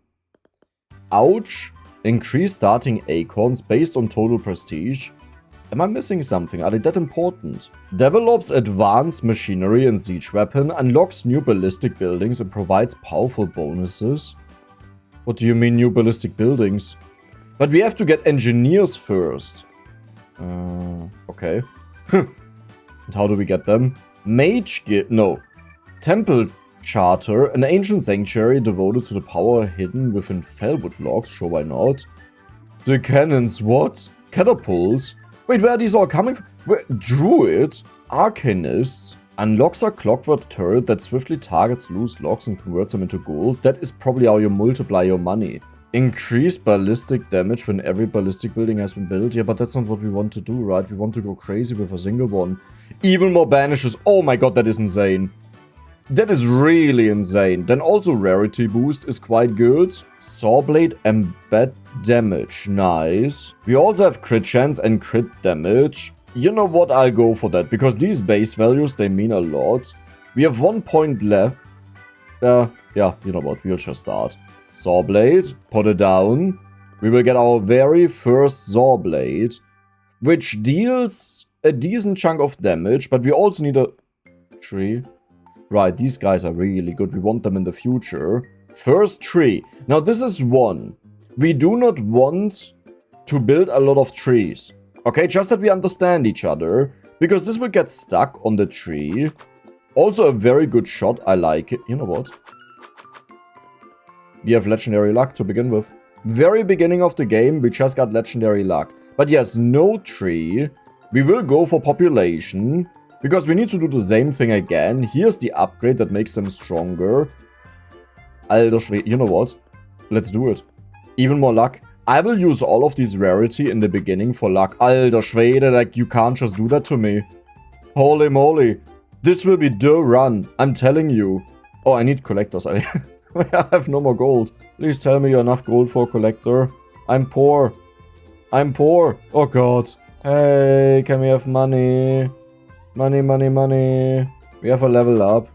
Ouch. Increase starting acorns based on total prestige. Am I missing something? Are they that important? Develops advanced machinery and siege weapon. Unlocks new ballistic buildings and provides powerful bonuses. What do you mean new ballistic buildings? But we have to get engineers first. Okay. And how do we get them? Mage Guild. No. Temple Charter. An ancient sanctuary devoted to the power hidden within Fellwood logs. Sure, why not? The cannons. What? Catapults. Wait, where are these all coming from? Druid. Arcanists. Unlocks a clockwork turret that swiftly targets loose logs and converts them into gold. That is probably how you multiply your money. Increase ballistic damage when every ballistic building has been built. Yeah, but that's not what we want to do, right? We want to go crazy with a single one. Even more banishes. Oh my god, that is insane. That is really insane. Then also rarity boost is quite good. Sawblade embed damage. Nice. We also have crit chance and crit damage. You know what? I'll go for that. Because these base values, they mean a lot. We have 1 point left. Yeah, you know what? We'll just start. Sawblade, put it down. We will get our very first Sawblade, which deals a decent chunk of damage, but we also need a tree. Right, these guys are really good. We want them in the future. First tree. Now this is one. We do not want to build a lot of trees. Okay, just that we understand each other, because this will get stuck on the tree. Also a very good shot. I like it. You know what? We have legendary luck to begin with. Very beginning of the game, we just got legendary luck. But yes, no tree. We will go for population, because we need to do the same thing again. Here's the upgrade that makes them stronger. Alter Schwede, you know what? Let's do it. Even more luck. I will use all of these rarity in the beginning for luck. Alter Schwede, like you can't just do that to me. Holy moly. This will be the run. I'm telling you. Oh, I need collectors. I have no more gold. Please tell me you have enough gold for a collector. I'm poor. I'm poor. Oh god. Hey, can we have money? Money. We have a level up.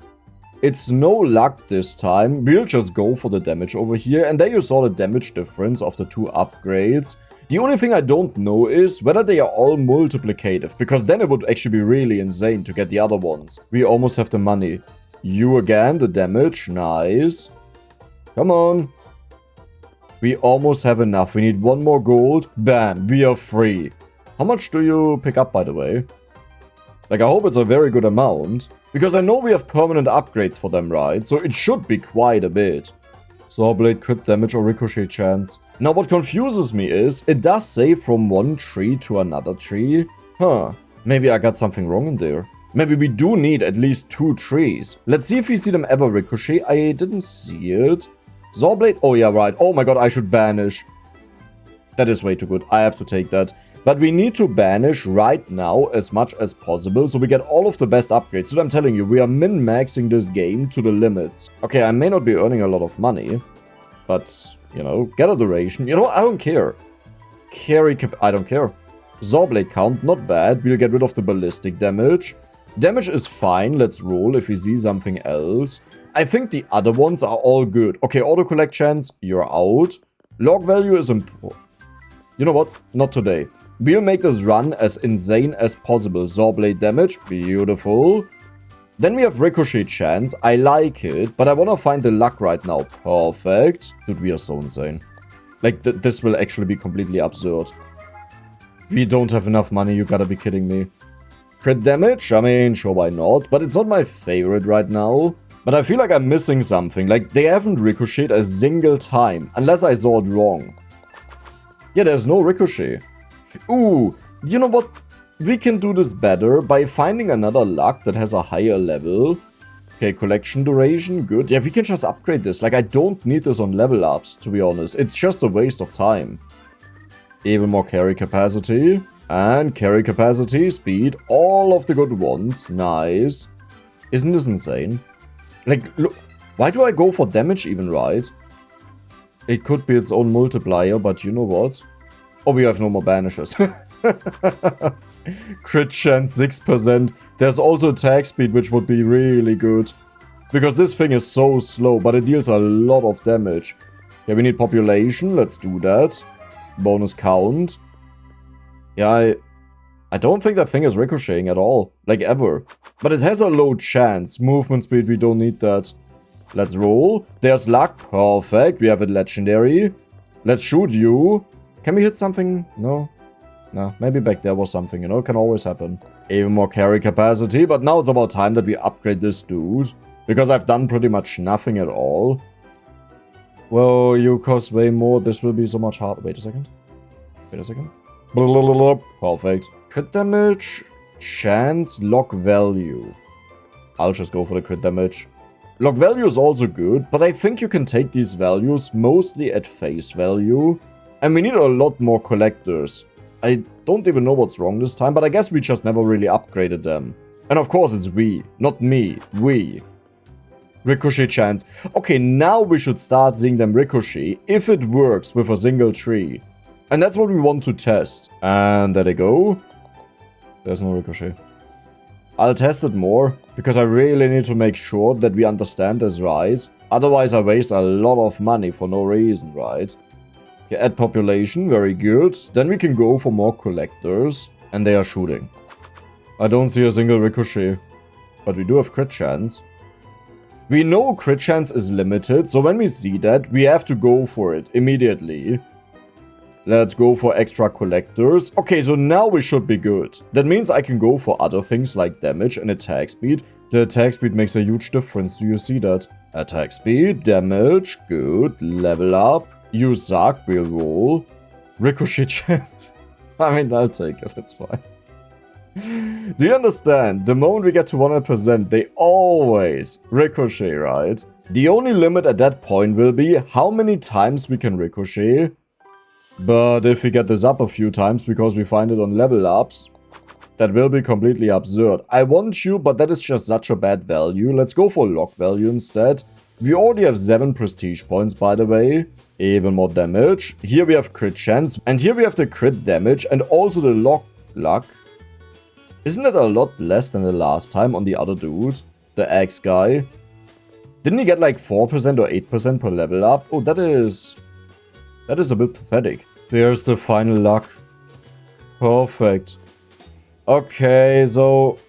It's no luck this time. We'll just go for the damage over here. And there you saw the damage difference of the two upgrades. The only thing I don't know is whether they are all multiplicative. Because then it would actually be really insane to get the other ones. We almost have the money. You again, the damage. Nice. Come on. We almost have enough. We need one more gold. Bam. We are free. How much do you pick up, by the way? Like, I hope it's a very good amount. Because I know we have permanent upgrades for them, right? So it should be quite a bit. Sawblade, crit damage or ricochet chance. Now, what confuses me is, it does say from one tree to another tree. Huh. Maybe I got something wrong in there. Maybe we do need at least 2 trees. Let's see if we see them ever ricochet. I didn't see it. Sawblade. Oh, yeah, right. Oh my god, I should banish. That is way too good. I have to take that. But we need to banish right now as much as possible, so we get all of the best upgrades. So I'm telling you, we are min-maxing this game to the limits. Okay, I may not be earning a lot of money, but, you know, get a duration. You know, I don't care. I don't care. Sawblade count, not bad. We'll get rid of the ballistic damage. Damage is fine. Let's roll if we see something else. I think the other ones are all good. Okay, auto-collect chance, you're out. Log value is important. You know what? Not today. We'll make this run as insane as possible. Sawblade damage, beautiful. Then we have ricochet chance. I like it, but I want to find the luck right now. Perfect. Dude, we are so insane. Like, this will actually be completely absurd. We don't have enough money, you gotta be kidding me. Crit damage? I mean, sure, why not? But it's not my favorite right now. But I feel like I'm missing something. Like, they haven't ricocheted a single time. Unless I saw it wrong. Yeah, there's no ricochet. Ooh, you know what? We can do this better by finding another luck that has a higher level. Okay, collection duration, good. Yeah, we can just upgrade this. Like, I don't need this on level ups, to be honest. It's just a waste of time. Even more carry capacity. And carry capacity, speed, all of the good ones. Nice. Isn't this insane? Like, look, why do I go for damage even, right? It could be its own multiplier, but you know what? Oh, we have no more banishes. Crit chance 6%. There's also attack speed, which would be really good. Because this thing is so slow, but it deals a lot of damage. Yeah, we need population. Let's do that. Bonus count. Yeah, I don't think that thing is ricocheting at all. Like, ever. But it has a low chance. Movement speed, we don't need that. Let's roll. There's luck. Perfect. We have it legendary. Let's shoot you. Can we hit something? No. No. Maybe back there was something, you know? Can always happen. Even more carry capacity. But now it's about time that we upgrade this dude. Because I've done pretty much nothing at all. Well, you cost way more. This will be so much harder. Wait a second. Wait a second. Perfect. Crit damage, chance, lock value. I'll just go for the crit damage. Lock value is also good, but I think you can take these values mostly at face value. And we need a lot more collectors. I don't even know what's wrong this time, but I guess we just never really upgraded them. And of course it's we, not me, we. Ricochet chance. Okay, now we should start seeing them ricochet if it works with a single tree. And that's what we want to test. And there they go. There's no ricochet. I'll test it more, because I really need to make sure that we understand this right. Otherwise I waste a lot of money for no reason, right? Okay, add population, very good. Then we can go for more collectors. And they are shooting. I don't see a single ricochet. But we do have crit chance. We know crit chance is limited, so when we see that, we have to go for it immediately. Let's go for extra collectors. Okay, so now we should be good. That means I can go for other things like damage and attack speed. The attack speed makes a huge difference. Do you see that? Attack speed, damage, good. Level up. You suck, we'll roll. Ricochet chance. I mean, I'll take it. It's fine. Do you understand? The moment we get to 100%, they always ricochet, right? The only limit at that point will be how many times we can ricochet. But if we get this up a few times because we find it on level ups, that will be completely absurd. I want you, but that is just such a bad value. Let's go for lock value instead. We already have 7 prestige points, by the way. Even more damage. Here we have crit chance. And here we have the crit damage and also the luck. Isn't it a lot less than the last time on the other dude? The axe guy. Didn't he get like 4% or 8% per level up? Oh, that is a bit pathetic. There's the final luck. Perfect. Okay, so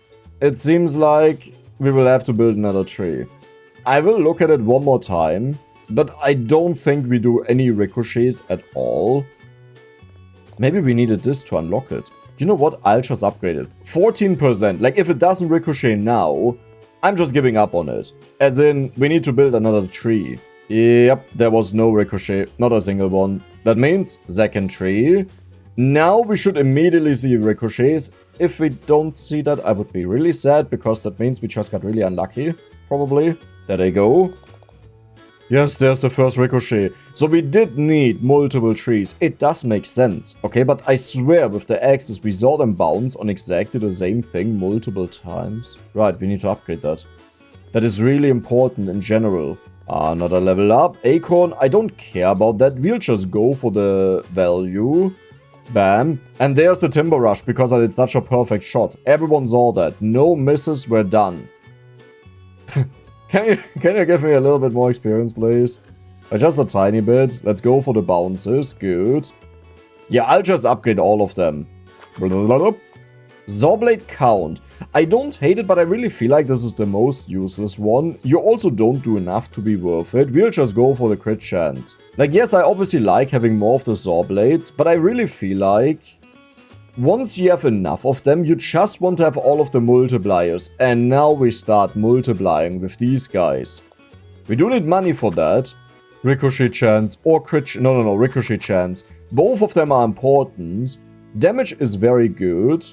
it seems like we will have to build another tree. I will look at it one more time, but I don't think we do any ricochets at all. Maybe we needed this to unlock it. You know what? I'll just upgrade it. 14%. Like, if it doesn't ricochet now, I'm just giving up on it. As in, we need to build another tree. Yep, there was no ricochet. Not a single one. That means second tree. Now we should immediately see ricochets. If we don't see that, I would be really sad, because that means we just got really unlucky. Probably. There they go. Yes, there's the first ricochet. So we did need multiple trees. It does make sense. Okay, but I swear with the axes we saw them bounce on exactly the same thing multiple times. Right, we need to upgrade that. That is really important in general. Another level up. Acorn, I don't care about that. We'll just go for the value. Bam. And there's the timber rush, because I did such a perfect shot. Everyone saw that. No misses were done. Can you give me a little bit more experience, please? Just a tiny bit. Let's go for the bounces. Good. Yeah, I'll just upgrade all of them. Sawblade count. I don't hate it, but I really feel like this is the most useless one. You also don't do enough to be worth it. We'll just go for the crit chance. Like, yes, I obviously like having more of the saw blades, but I really feel like once you have enough of them, you just want to have all of the multipliers. And now we start multiplying with these guys. We do need money for that. Ricochet chance or crit... No, ricochet chance. Both of them are important. Damage is very good.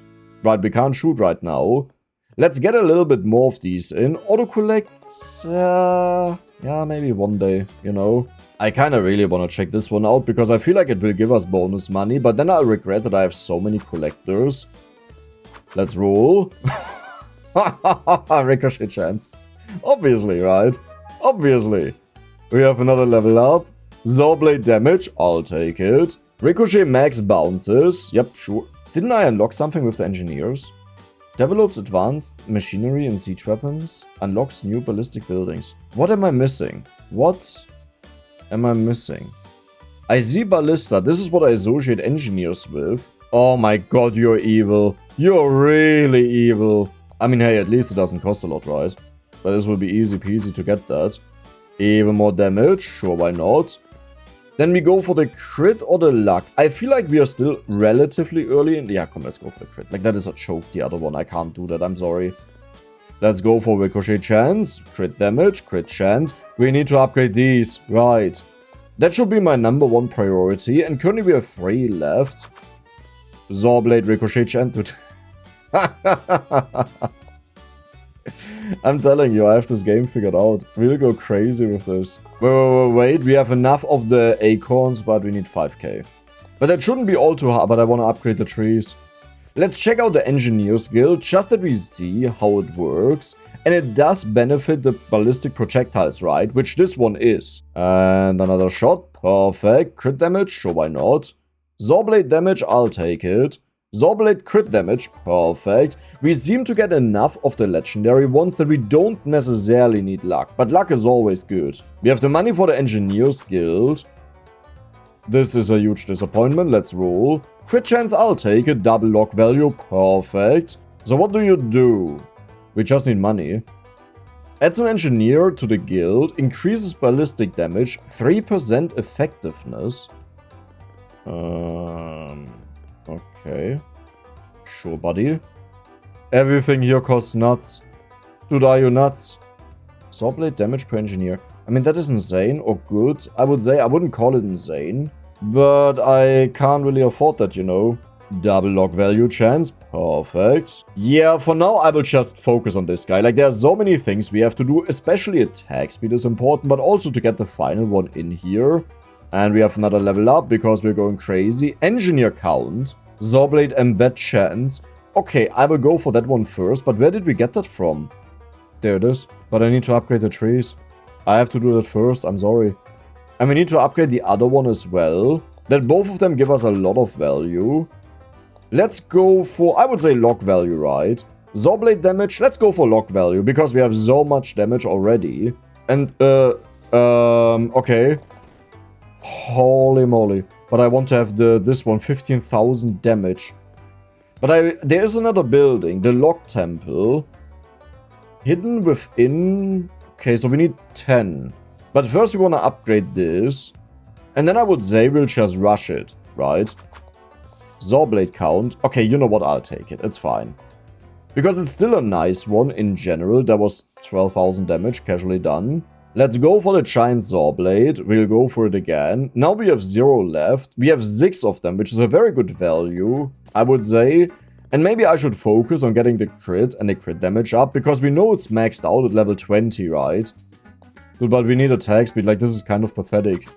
Right, we can't shoot right now. Let's get a little bit more of these in. Auto-collect... yeah, maybe one day, you know. I kind of really want to check this one out because I feel like it will give us bonus money, but then I'll regret that I have so many collectors. Let's roll. Ricochet chance. Obviously, right? Obviously. We have another level up. Zawblade damage. I'll take it. Ricochet max bounces. Yep, sure. Didn't I unlock something with the engineers? Develops advanced machinery and siege weapons. Unlocks new ballistic buildings. What am I missing? What am I missing? I see ballista. This is what I associate engineers with. Oh my god, you're evil. You're really evil. I mean, hey, at least it doesn't cost a lot, right? But this will be easy peasy to get that. Even more damage. Sure, why not? Then we go for the crit or the luck. I feel like we are still relatively early in... Yeah, come, let's go for the crit. Like, that is a choke, the other one. I can't do that, I'm sorry. Let's go for ricochet chance. Crit damage, crit chance. We need to upgrade these. Right. That should be my #1 priority. And currently we have 3 left. Zawblade, ricochet chance. I'm telling you, I have this game figured out. We'll go crazy with this. Wait, we have enough of the acorns, but we need 5k. But that shouldn't be all too hard, but I want to upgrade the trees. Let's check out the Engineer's Guild, just that we see how it works. And it does benefit the ballistic projectiles, right? Which this one is. And another shot. Perfect. Crit damage? Sure, why not? Zawblade damage? I'll take it. Zawblade crit damage, perfect. We seem to get enough of the legendary ones that we don't necessarily need luck, but luck is always good. We have the money for the Engineer's Guild. This is a huge disappointment, let's roll. Crit chance, I'll take it, double lock value, perfect. So what do? We just need money. Adds an engineer to the guild, increases ballistic damage, 3% effectiveness. Okay. Sure, buddy. Everything here costs nuts. Dude, are you nuts? Sawblade damage per engineer. I mean, that is insane or good. I would say I wouldn't call it insane. But I can't really afford that, you know. Double lock value chance. Perfect. Yeah, for now, I will just focus on this guy. Like, there are so many things we have to do. Especially attack speed is important. But also to get the final one in here. And we have another level up because we're going crazy. Engineer count. Zawblade embed chance. Okay, I will go for that one first, but where did we get that from? There it is. But I need to upgrade the trees. I have to do that first, I'm sorry. And we need to upgrade the other one as well. That both of them give us a lot of value. Let's go for, I would say lock value, right? Zawblade damage, let's go for lock value, because we have so much damage already. And, okay. Holy moly. But I want to have this one, 15,000 damage. But there is another building, the Lock Temple. Hidden within... Okay, so we need 10. But first we want to upgrade this. And then I would say we'll just rush it, right? Zawblade count. Okay, you know what, I'll take it, it's fine. Because it's still a nice one in general. That was 12,000 damage, casually done. Let's go for the giant Zawblade. We'll go for it again. Now we have 0 left. We have 6 of them, which is a very good value, I would say. And maybe I should focus on getting the crit and the crit damage up, because we know it's maxed out at level 20, right? But we need attack speed. Like, this is kind of pathetic.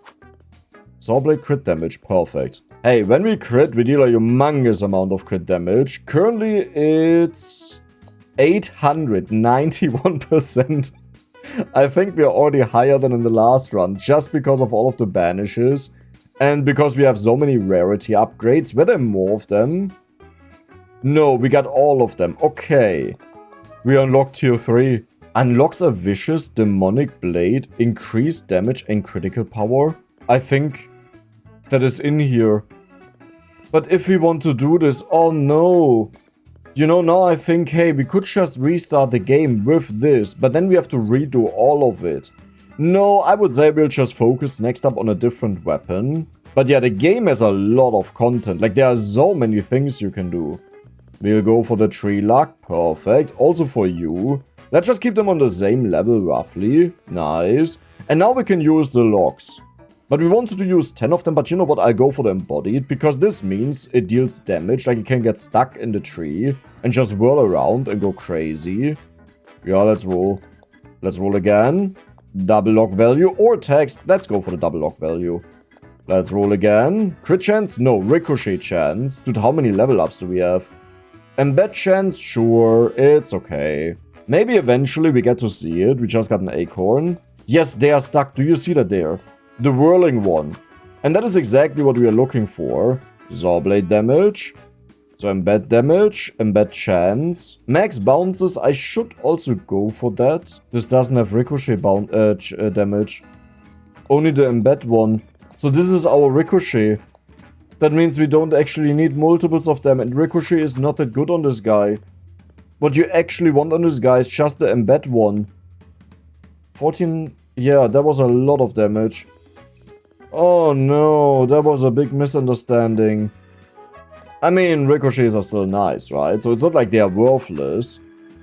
Zawblade crit damage. Perfect. Hey, when we crit, we deal a humongous amount of crit damage. Currently, it's 891%. I think we are already higher than in the last run, just because of all of the banishes. And because we have so many rarity upgrades. Were there more of them? No, we got all of them. Okay. We unlocked tier 3. Unlocks a vicious demonic blade. Increased damage and critical power. I think that is in here. But if we want to do this... Oh no. You know, now I think, hey, we could just restart the game with this, but then we have to redo all of it. No, I would say we'll just focus next up on a different weapon. But yeah, the game has a lot of content. Like, there are so many things you can do. We'll go for the tree luck. Perfect. Also for you. Let's just keep them on the same level, roughly. Nice. And now we can use the logs. But we wanted to use 10 of them, but you know what, I'll go for the embodied, because this means it deals damage, like you can get stuck in the tree and just whirl around and go crazy. Yeah, let's roll. Let's roll again. Double log value or text. Let's go for the double log value. Let's roll again. Crit chance? No, ricochet chance. Dude, how many level ups do we have? Embed chance? Sure, it's okay. Maybe eventually we get to see it. We just got an acorn. Yes, they are stuck. Do you see that there? The whirling one. And that is exactly what we are looking for. Sawblade damage. So embed damage, embed chance. Max bounces, I should also go for that. This doesn't have ricochet damage. Only the embed one. So this is our ricochet. That means we don't actually need multiples of them, and ricochet is not that good on this guy. What you actually want on this guy is just the embed one. 14... yeah, that was a lot of damage. Oh no, that was a big misunderstanding. I mean, ricochets are still nice, right? So it's not like they are worthless.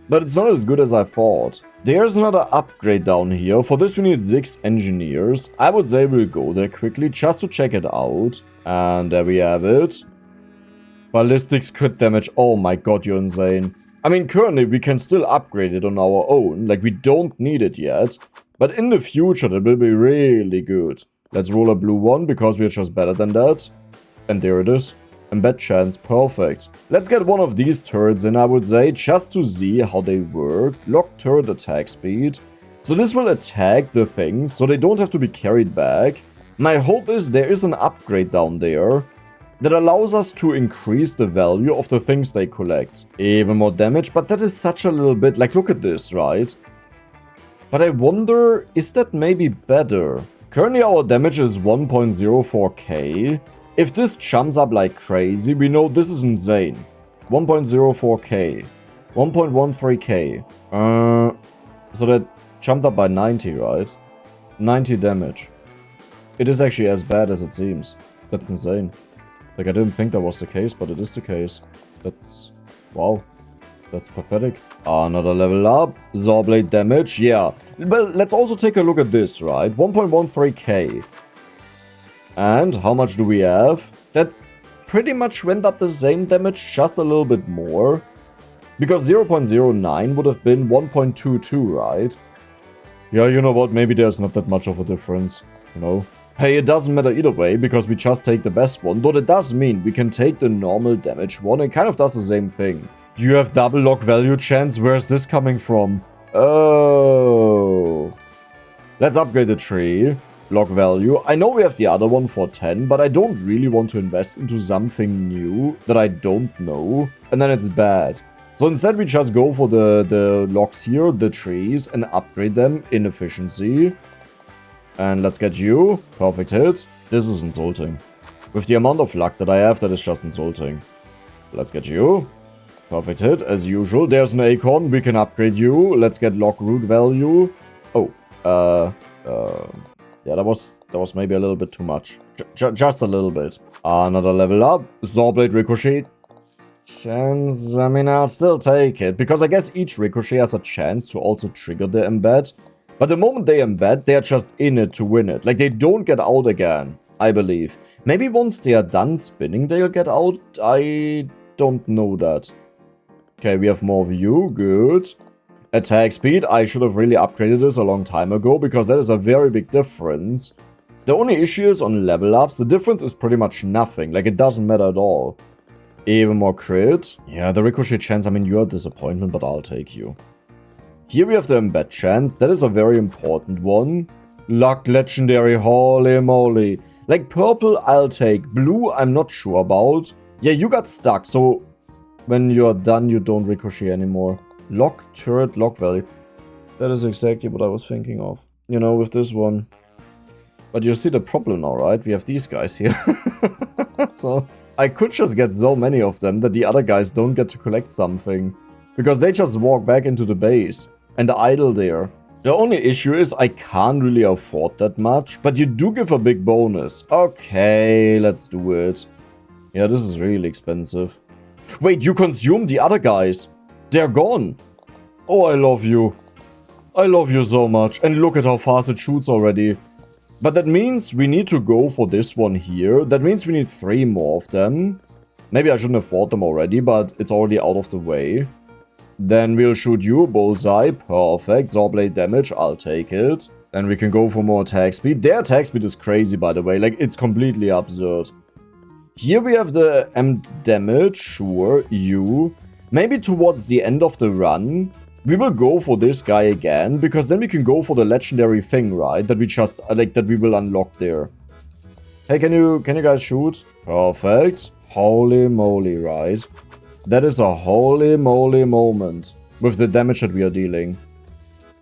But it's not as good as I thought. There's another upgrade down here. For this we need 6 engineers. I would say we'll go there quickly just to check it out. And there we have it. Ballistics crit damage. Oh my god, you're insane. I mean, currently we can still upgrade it on our own. Like, we don't need it yet. But in the future, that will be really good. Let's roll a blue one, because we're just better than that. And there it is. Embed chance, perfect. Let's get one of these turrets in, I would say, just to see how they work. Lock turret attack speed. So this will attack the things, so they don't have to be carried back. My hope is there is an upgrade down there that allows us to increase the value of the things they collect. Even more damage, but that is such a little bit, like, look at this, right? But I wonder, is that maybe better? Currently our damage is 1.04k. If this jumps up like crazy, we know this is insane. 1.04k. 1.13k. So that jumped up by 90, right? 90 damage. It is actually as bad as it seems. That's insane. Like, I didn't think that was the case, but it is the case. That's... wow. That's pathetic. Another level up. Sawblade damage, yeah. But let's also take a look at this, right? 1.13k. And how much do we have? That pretty much went up the same damage, just a little bit more. Because 0.09 would have been 1.22, right? Yeah, you know what? Maybe there's not that much of a difference, you know? Hey, it doesn't matter either way, because we just take the best one. Though that does mean we can take the normal damage one. It kind of does the same thing. You have double log value chance. Where's this coming from? Oh. Let's upgrade the tree. Log value. I know we have the other one for 10, but I don't really want to invest into something new that I don't know. And then it's bad. So instead we just go for the logs here, the trees, and upgrade them in efficiency. And let's get you. Perfect hit. This is insulting. With the amount of luck that I have, that is just insulting. Let's get you. Perfect hit, as usual. There's an acorn. We can upgrade you. Let's get log root value. Oh, yeah, that was maybe a little bit too much. Just a little bit. Another level up. Sawblade ricochet. Chance. I mean, I'll still take it. Because I guess each ricochet has a chance to also trigger the embed. But the moment they embed, they are just in it to win it. Like, they don't get out again, I believe. Maybe once they are done spinning, they'll get out. I don't know that. Okay, we have more view. Good. Attack speed. I should have really upgraded this a long time ago, because that is a very big difference. The only issue is on level ups. The difference is pretty much nothing. Like, it doesn't matter at all. Even more crit. Yeah, the ricochet chance. I mean, you're a disappointment, but I'll take you. Here we have the embed chance. That is a very important one. Luck legendary. Holy moly. Like, purple, I'll take. Blue, I'm not sure about. Yeah, you got stuck. So, when you're done, you don't ricochet anymore. Lock turret, lock value. That is exactly what I was thinking of. You know, with this one. But you see the problem now, right? We have these guys here. So, I could just get so many of them that the other guys don't get to collect something. Because they just walk back into the base and idle there. The only issue is I can't really afford that much, but you do give a big bonus. Okay, let's do it. Yeah, this is really expensive. Wait, you consumed the other guys. They're gone. Oh, I love you. I love you so much. And look at how fast it shoots already. But that means we need to go for this one here. That means we need 3 more of them. Maybe I shouldn't have bought them already, but it's already out of the way. Then we'll shoot you, bullseye, perfect, Zawblade damage, I'll take it. Then we can go for more attack speed. Their attack speed is crazy, by the way, like, it's completely absurd. Here we have the empt damage, sure, you. Maybe towards the end of the run, we will go for this guy again, because then we can go for the legendary thing, right? That we just, like, that we will unlock there. Hey, can you guys shoot? Perfect. Holy moly, right? That is a holy moly moment with the damage that we are dealing.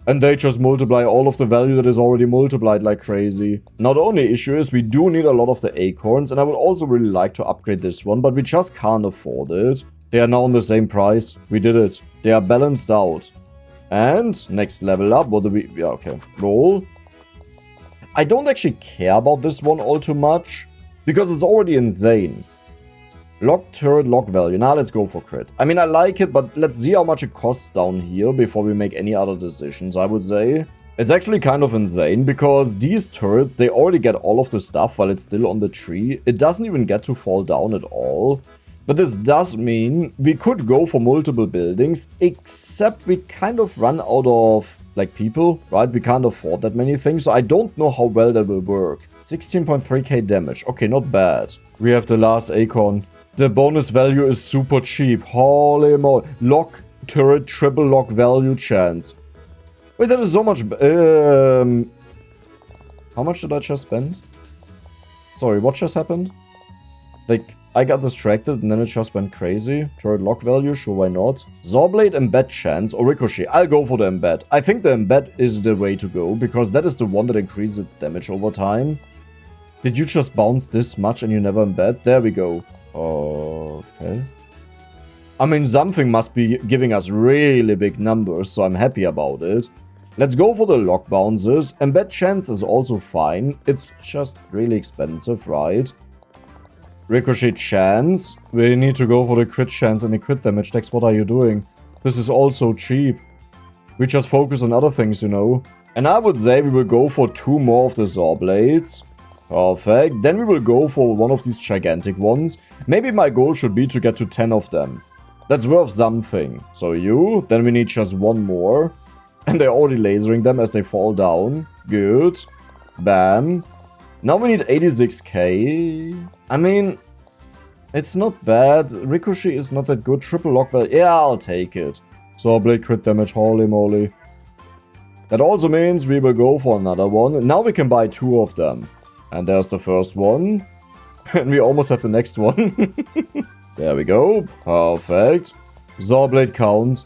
And they just multiply all of the value that is already multiplied like crazy. Now the only issue is we do need a lot of the acorns, and I would also really like to upgrade this one, but we just can't afford it. They are now on the same price. We did it. They are balanced out. And next level up, what do we... Yeah, okay. Roll. I don't actually care about this one all too much, because it's already insane. Lock turret, lock value. Now let's go for crit. I mean, I like it, but let's see how much it costs down here before we make any other decisions, I would say. It's actually kind of insane, because these turrets, they already get all of the stuff while it's still on the tree. It doesn't even get to fall down at all. But this does mean we could go for multiple buildings, except we kind of run out of, like, people, right? We can't afford that many things, so I don't know how well that will work. 16.3k damage. Okay, not bad. We have the last acorn. The bonus value is super cheap. Holy moly. Lock turret, triple lock value chance. Wait, that is so much... How much did I just spend? Sorry, what just happened? Like, I got distracted and then it just went crazy. Turret lock value, sure, why not? Zawblade, embed chance, or ricochet. I'll go for the embed. I think the embed is the way to go, because that is the one that increases its damage over time. Did you just bounce this much and you never embed? There we go. Okay. I mean, something must be giving us really big numbers, so I'm happy about it. Let's go for the lock bounces. Embed chance is also fine. It's just really expensive, right? Ricochet chance. We need to go for the crit chance and the crit damage. Dex, what are you doing? This is all so cheap. We just focus on other things, you know. And I would say we will go for 2 more of the Zawblades. Perfect. Then we will go for one of these gigantic ones. Maybe my goal should be to get to 10 of them. That's worth something. So you, then we need just 1 more. And they're already lasering them as they fall down. Good. Bam. Now we need 86k. I mean, it's not bad. Ricochet is not that good. Triple lock value. Yeah, I'll take it. So blade crit damage. Holy moly. That also means we will go for another one. Now we can buy 2 of them. And there's the first one. And we almost have the next one. There we go. Perfect. Zawblade count.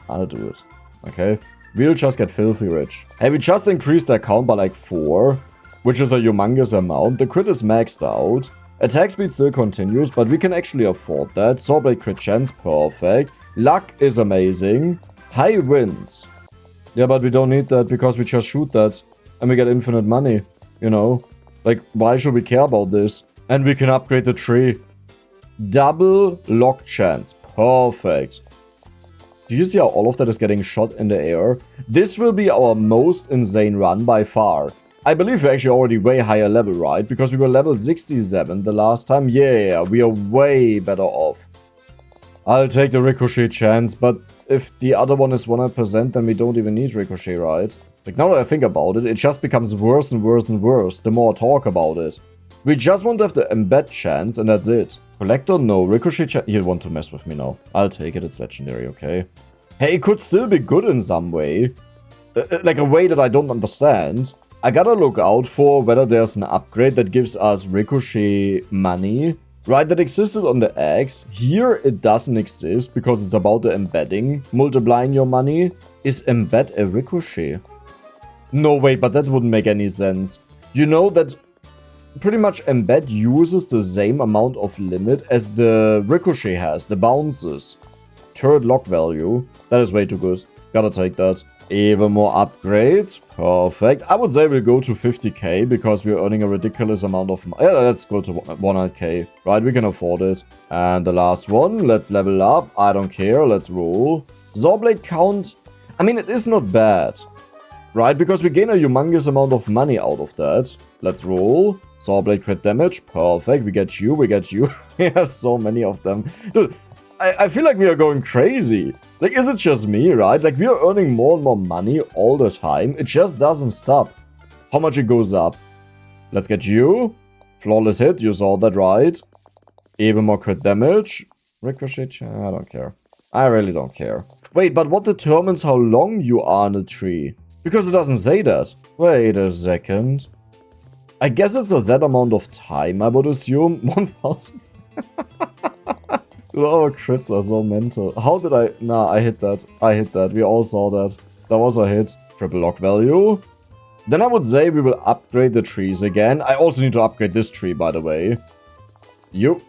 I'll do it. Okay. We'll just get filthy rich. Hey, we just increased their count by like 4. Which is a humongous amount. The crit is maxed out. Attack speed still continues, but we can actually afford that. Zawblade crit chance. Perfect. Luck is amazing. High wins. Yeah, but we don't need that because we just shoot that. And we get infinite money. You know. Like, why should we care about this? And we can upgrade the tree. Double lock chance. Perfect. Do you see how all of that is getting shot in the air? This will be our most insane run by far. I believe we're actually already way higher level, right? Because we were level 67 the last time. Yeah, we are way better off. I'll take the ricochet chance, but if the other one is 100%, then we don't even need ricochet, right? Like, now that I think about it, it just becomes worse and worse and worse the more I talk about it. We just want to have the embed chance, and that's it. Collector? No. Ricochet chance? You want to mess with me now. I'll take it. It's legendary, okay? Hey, it could still be good in some way. Like a way that I don't understand. I gotta look out for whether there's an upgrade that gives us ricochet money. Right, that existed on the axe. Here it doesn't exist because it's about the embedding. Multiplying your money. Is embed a ricochet? No, wait, but that wouldn't make any sense. You know that... pretty much embed uses the same amount of limit as the ricochet has, the bounces. Turret lock value. That is way too good. Gotta take that. Even more upgrades. Perfect. I would say we'll go to 50k because we're earning a ridiculous amount of money. Yeah, let's go to 100k. Right, we can afford it. And the last one, let's level up. I don't care. Let's roll. Zawblade count. I mean, it is not bad. Right, because we gain a humongous amount of money out of that. Let's roll. Zawblade crit damage. Perfect. We get you. We get you. We have so many of them. Dude, I feel like we are going crazy. Like, is it just me, right? Like, we are earning more and more money all the time. It just doesn't stop. How much it goes up? Let's get you. Flawless hit. You saw that, right? Even more crit damage. Ricochet. I don't care. I really don't care. Wait, but what determines how long you are in a tree? Because it doesn't say that. Wait a second. I guess it's a set amount of time, I would assume. 1000. Our crits are so mental. How did I... Nah, I hit that. I hit that. We all saw that. That was a hit. Triple lock value. Then I would say we will upgrade the trees again. I also need to upgrade this tree, by the way. You.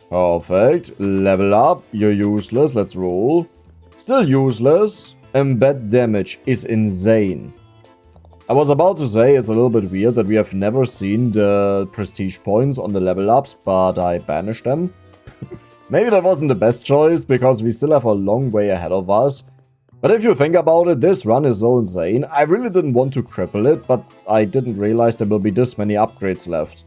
Perfect. Level up. You're useless. Let's roll. Still useless. Embed damage is insane. I was about to say it's a little bit weird that we have never seen the prestige points on the level ups, but I banished them. Maybe that wasn't the best choice, because we still have a long way ahead of us. But if you think about it, this run is so insane. I really didn't want to cripple it, but I didn't realize there will be this many upgrades left.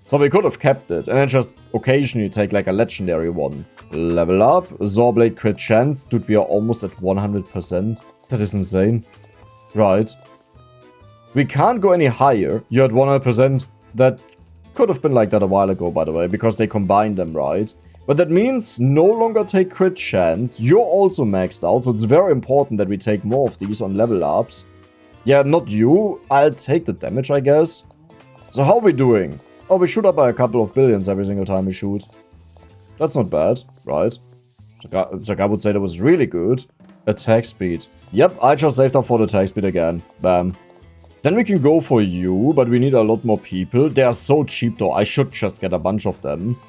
So we could have kept it, and then just occasionally take like a legendary one. Level up, Zawblade crit chance. Dude, we are almost at 100%. That is insane. Right. We can't go any higher. You're at 100%. That could have been like that a while ago, by the way, because they combined them, right? But that means no longer take crit chance. You're also maxed out, so it's very important that we take more of these on level ups. Yeah, not you. I'll take the damage, I guess. So how are we doing? Oh, we shoot up by a couple of billions every single time we shoot. That's not bad, right? So I would say that was really good. Attack speed. Yep, I just saved up for the attack speed again. Bam. Then we can go for you, but we need a lot more people. They are so cheap though. I should just get a bunch of them.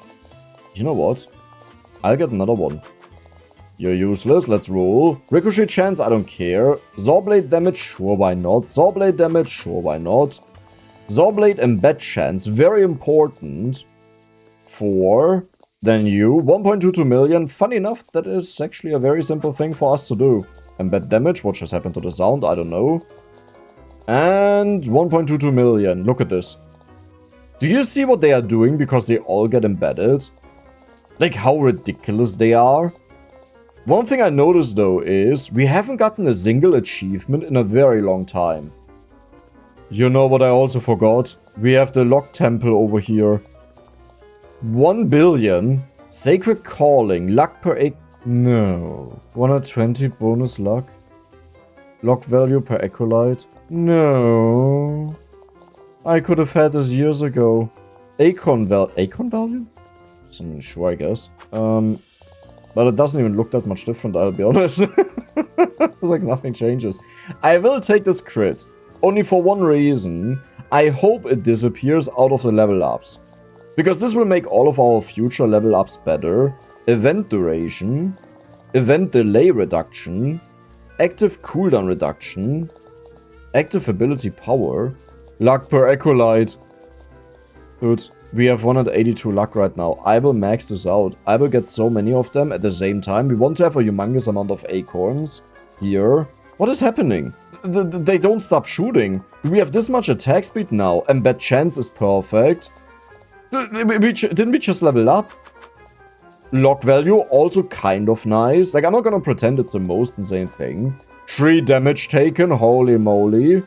You know what? I'll get another one. You're useless. Let's roll. Ricochet chance, I don't care. Zawblade damage, sure, why not? Zawblade damage, sure, why not? Zawblade embed chance, very important. For then you. 1.22 million. Funny enough, that is actually a very simple thing for us to do. Embed damage, what just happened to the sound? I don't know. And 1.22 million. Look at this. Do you see what they are doing because they all get embedded? Like how ridiculous they are. One thing I noticed though is we haven't gotten a single achievement in a very long time. You know what I also forgot? We have the lock temple over here. 1 billion. Sacred calling. Luck per acre. No. 120 bonus luck. Lock value per acolyte. No. I could have had this years ago. Acorn value? I'm sure, I guess. But it doesn't even look that much different, I'll be honest. It's like nothing changes. I will take this crit. Only for one reason. I hope it disappears out of the level ups. Because this will make all of our future level ups better. Event duration. Event delay reduction. Active cooldown reduction. Active ability power. Luck per acolyte. Dude. We have 182 luck right now. I will max this out. I will get so many of them at the same time. We want to have a humongous amount of acorns here. What is happening? They don't stop shooting. We have this much attack speed now. Embed chance is perfect. Didn't we just level up? Lock value also kind of nice. Like, I'm not gonna pretend it's the most insane thing. 3 damage taken. Holy moly.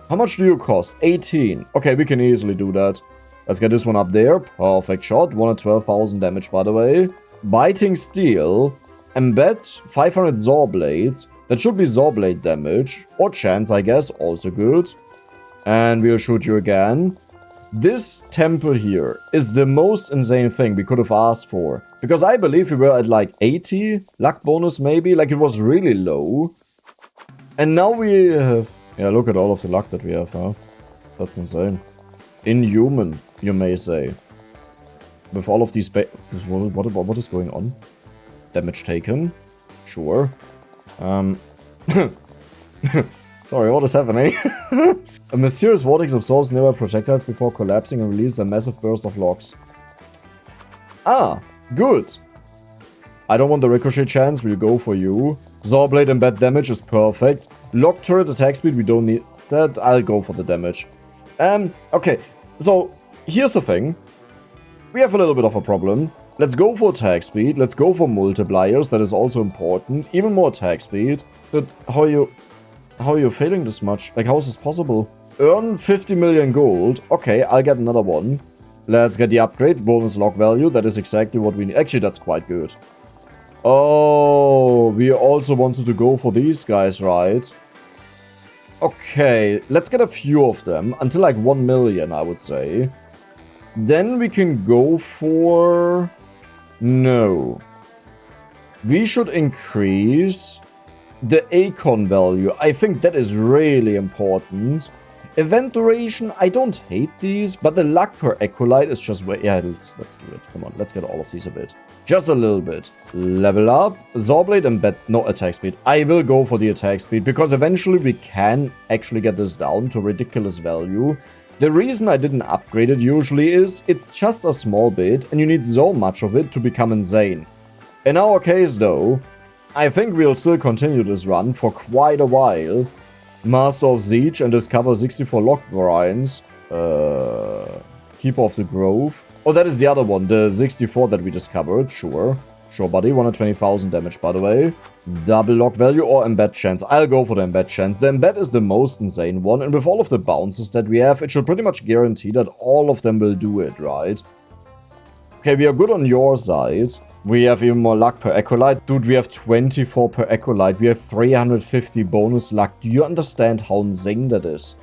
How much do you cost? 18. Okay, we can easily do that. Let's get this one up there. Perfect shot. 112,000 damage, by the way. Biting Steel. Embed 500 Zawblades. That should be Zawblade damage. Or chance, I guess. Also good. And we'll shoot you again. This temple here is the most insane thing we could have asked for. Because I believe we were at like 80 luck bonus maybe. Like it was really low. And now we have... Yeah, look at all of the luck that we have, huh? That's insane. Inhuman, you may say. With all of these what is going on? Damage taken. Sure. Sorry, what is happening? A mysterious vortex absorbs nearby projectiles before collapsing and releases a massive burst of logs. Ah, good. I don't want the ricochet chance, we'll go for you. Zawblade embed damage is perfect. Log turret attack speed, we don't need that. I'll go for the damage. Okay, so here's the thing. We have a little bit of a problem. Let's go for attack speed. Let's go for multipliers. That is also important. Even more attack speed. But how are you failing this much? Like, how is this possible? Earn 50 million gold. Okay, I'll get another one. Let's get the upgrade. Bonus log value. That is exactly what we need. Actually, that's quite good. Oh, we also wanted to go for these guys, right? Okay, let's get a few of them. Until like 1 million, I would say. Then we can go for... No. We should increase the Acon value. I think that is really important. Event duration, I don't hate these, but the luck per acolyte is just way... Yeah, let's do it. Come on, let's get all of these a bit. Just a little bit. Level up. Zawblade embed... No, attack speed. I will go for the attack speed, because eventually we can actually get this down to a ridiculous value. The reason I didn't upgrade it usually is it's just a small bit and you need so much of it to become insane. In our case though, I think we'll still continue this run for quite a while. Master of Siege and discover 64 lock variants. Keeper of the Grove. Oh, that is the other one, the 64 that we discovered, sure. Sure, buddy, 120,000 damage, by the way. Double lock value or embed chance. I'll go for the embed chance. The embed is the most insane one, and with all of the bounces that we have, it should pretty much guarantee that all of them will do it, right? Okay, we are good on your side. We have even more luck per acolyte. Dude, we have 24 per acolyte. We have 350 bonus luck. Do you understand how insane that is?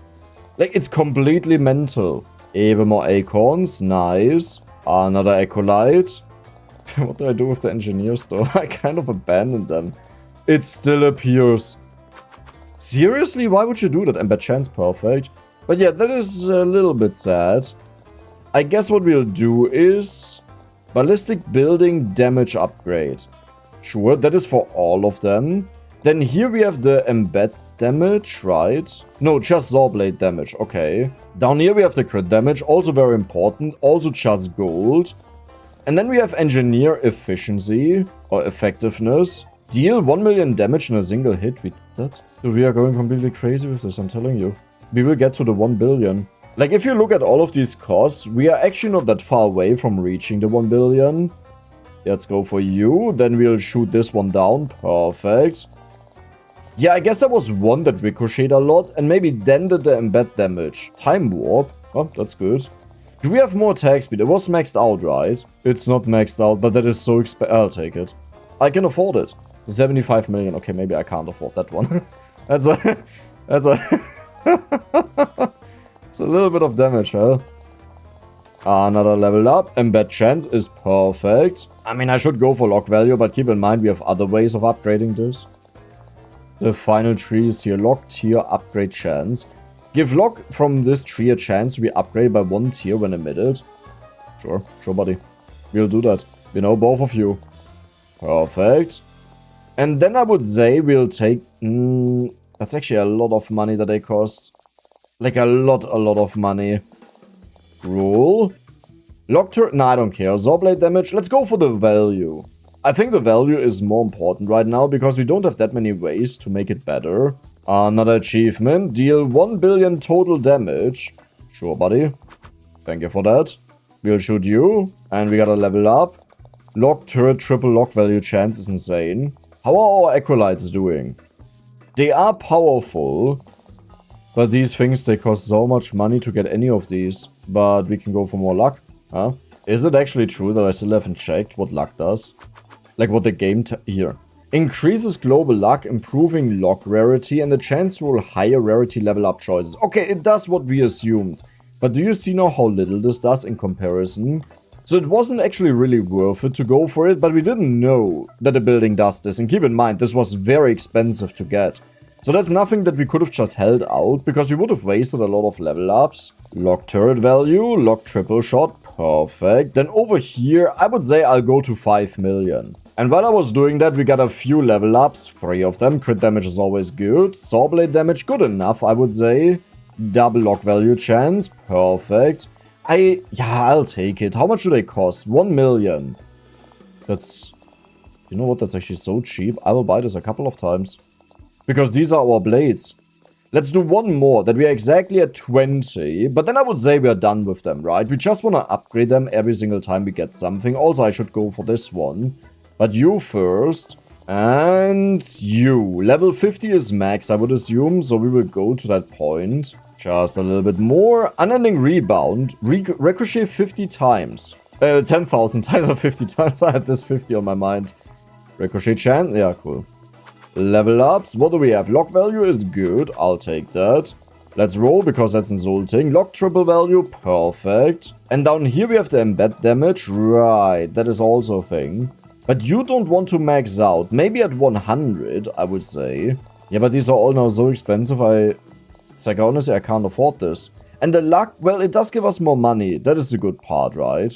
Like, it's completely mental. Even more acorns. Nice. Another acolyte. What do I do with the engineers though? I kind of abandoned them. It still appears. Seriously? Why would you do that? Embed chance, perfect. But yeah, that is a little bit sad. I guess what we'll do is... ballistic building damage upgrade. Sure, that is for all of them. Then here we have the embed damage, right? No, just Zawblade damage, okay. Down here we have the crit damage, also very important. Also just gold. And then we have engineer efficiency, or effectiveness. Deal 1 million damage in a single hit. We did that? So we are going completely crazy with this, I'm telling you. We will get to the 1 billion. Like, if you look at all of these costs, we are actually not that far away from reaching the 1 billion. Let's go for you. Then we'll shoot this one down. Perfect. Yeah, I guess there was one that ricocheted a lot, and maybe then did the embed damage. Time warp. Oh, that's good. Do we have more attack speed? It was maxed out, right? It's not maxed out, but that is so expensive. I'll take it. I can afford it. 75 million. Okay, maybe I can't afford that one. That's a... It's a little bit of damage, huh? Another level up. Embed chance is perfect. I mean, I should go for lock value, but keep in mind we have other ways of upgrading this. The final tree is here. Lock tier upgrade chance. Give lock from this tree a chance to be upgraded by 1 tier when emitted. Sure, buddy. We'll do that. We know both of you. Perfect. And then I would say we'll take... that's actually a lot of money that they cost. Like a lot of money. Rule. Lock turret. Nah, I don't care. Zawblade damage. Let's go for the value. I think the value is more important right now because we don't have that many ways to make it better. Another achievement. Deal 1 billion total damage. Sure, buddy. Thank you for that. We'll shoot you. And we gotta level up. Lock turret triple lock value chance is insane. How are our acolytes doing? They are powerful. But these things, they cost so much money to get any of these. But we can go for more luck. Huh? Is it actually true that I still haven't checked what luck does? Like what the game... Here. Increases global luck, improving lock rarity and the chance to roll higher rarity level up choices. Okay, it does what we assumed. But do you see now how little this does in comparison? So it wasn't actually really worth it to go for it, but we didn't know that the building does this. And keep in mind, this was very expensive to get. So that's nothing that we could have just held out, because we would have wasted a lot of level ups. Lock turret value, lock triple shot, perfect. Then over here, I would say I'll go to 5 million. And while I was doing that, we got a few level ups, 3 of them. Crit damage is always good. Saw blade damage, good enough, I would say. Double lock value chance, perfect. Yeah, I'll take it. How much do they cost? 1 million. That's... You know what? That's actually so cheap. I will buy this a couple of times. Because these are our blades. Let's do one more, that we are exactly at 20. But then I would say we are done with them, right? We just want to upgrade them every single time we get something. Also, I should go for this one. But you first. And you. Level 50 is max, I would assume. So we will go to that point. Just a little bit more. Unending rebound. Ricochet 50 times. 10,000 times, 50 times. I had this 50 on my mind. Ricochet chance. Yeah, cool. Level ups. What do we have? Lock value is good. I'll take that. Let's roll because that's insulting. Lock triple value. Perfect. And down here we have the embed damage. Right. That is also a thing. But you don't want to max out. Maybe at 100, I would say. Yeah, but these are all now so expensive. It's like, honestly, I can't afford this. And the luck, well, it does give us more money. That is the good part, right?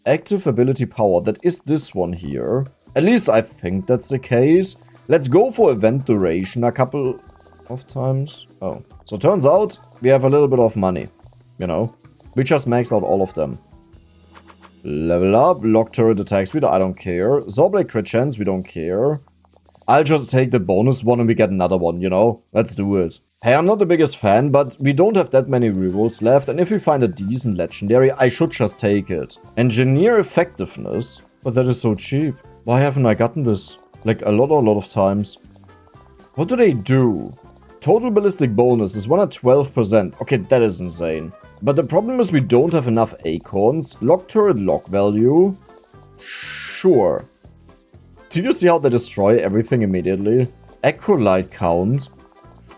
Active ability power. That is this one here. At least I think that's the case. Let's go for event duration a couple of times. Oh. So turns out we have a little bit of money. You know. We just maxed out all of them. Level up. Lock turret attack speed. I don't care. Zawblade crit chance. We don't care. I'll just take the bonus one and we get another one, you know. Let's do it. Hey, I'm not the biggest fan, but we don't have that many rerolls left. And if we find a decent legendary, I should just take it. Engineer effectiveness. But that is so cheap. Why haven't I gotten this? Like a lot of times. What do they do? Total ballistic bonus is 1 at 12%. Okay, that is insane. But the problem is we don't have enough acorns. Lock turret lock value. Sure. Did you see how they destroy everything immediately? Acolyte count.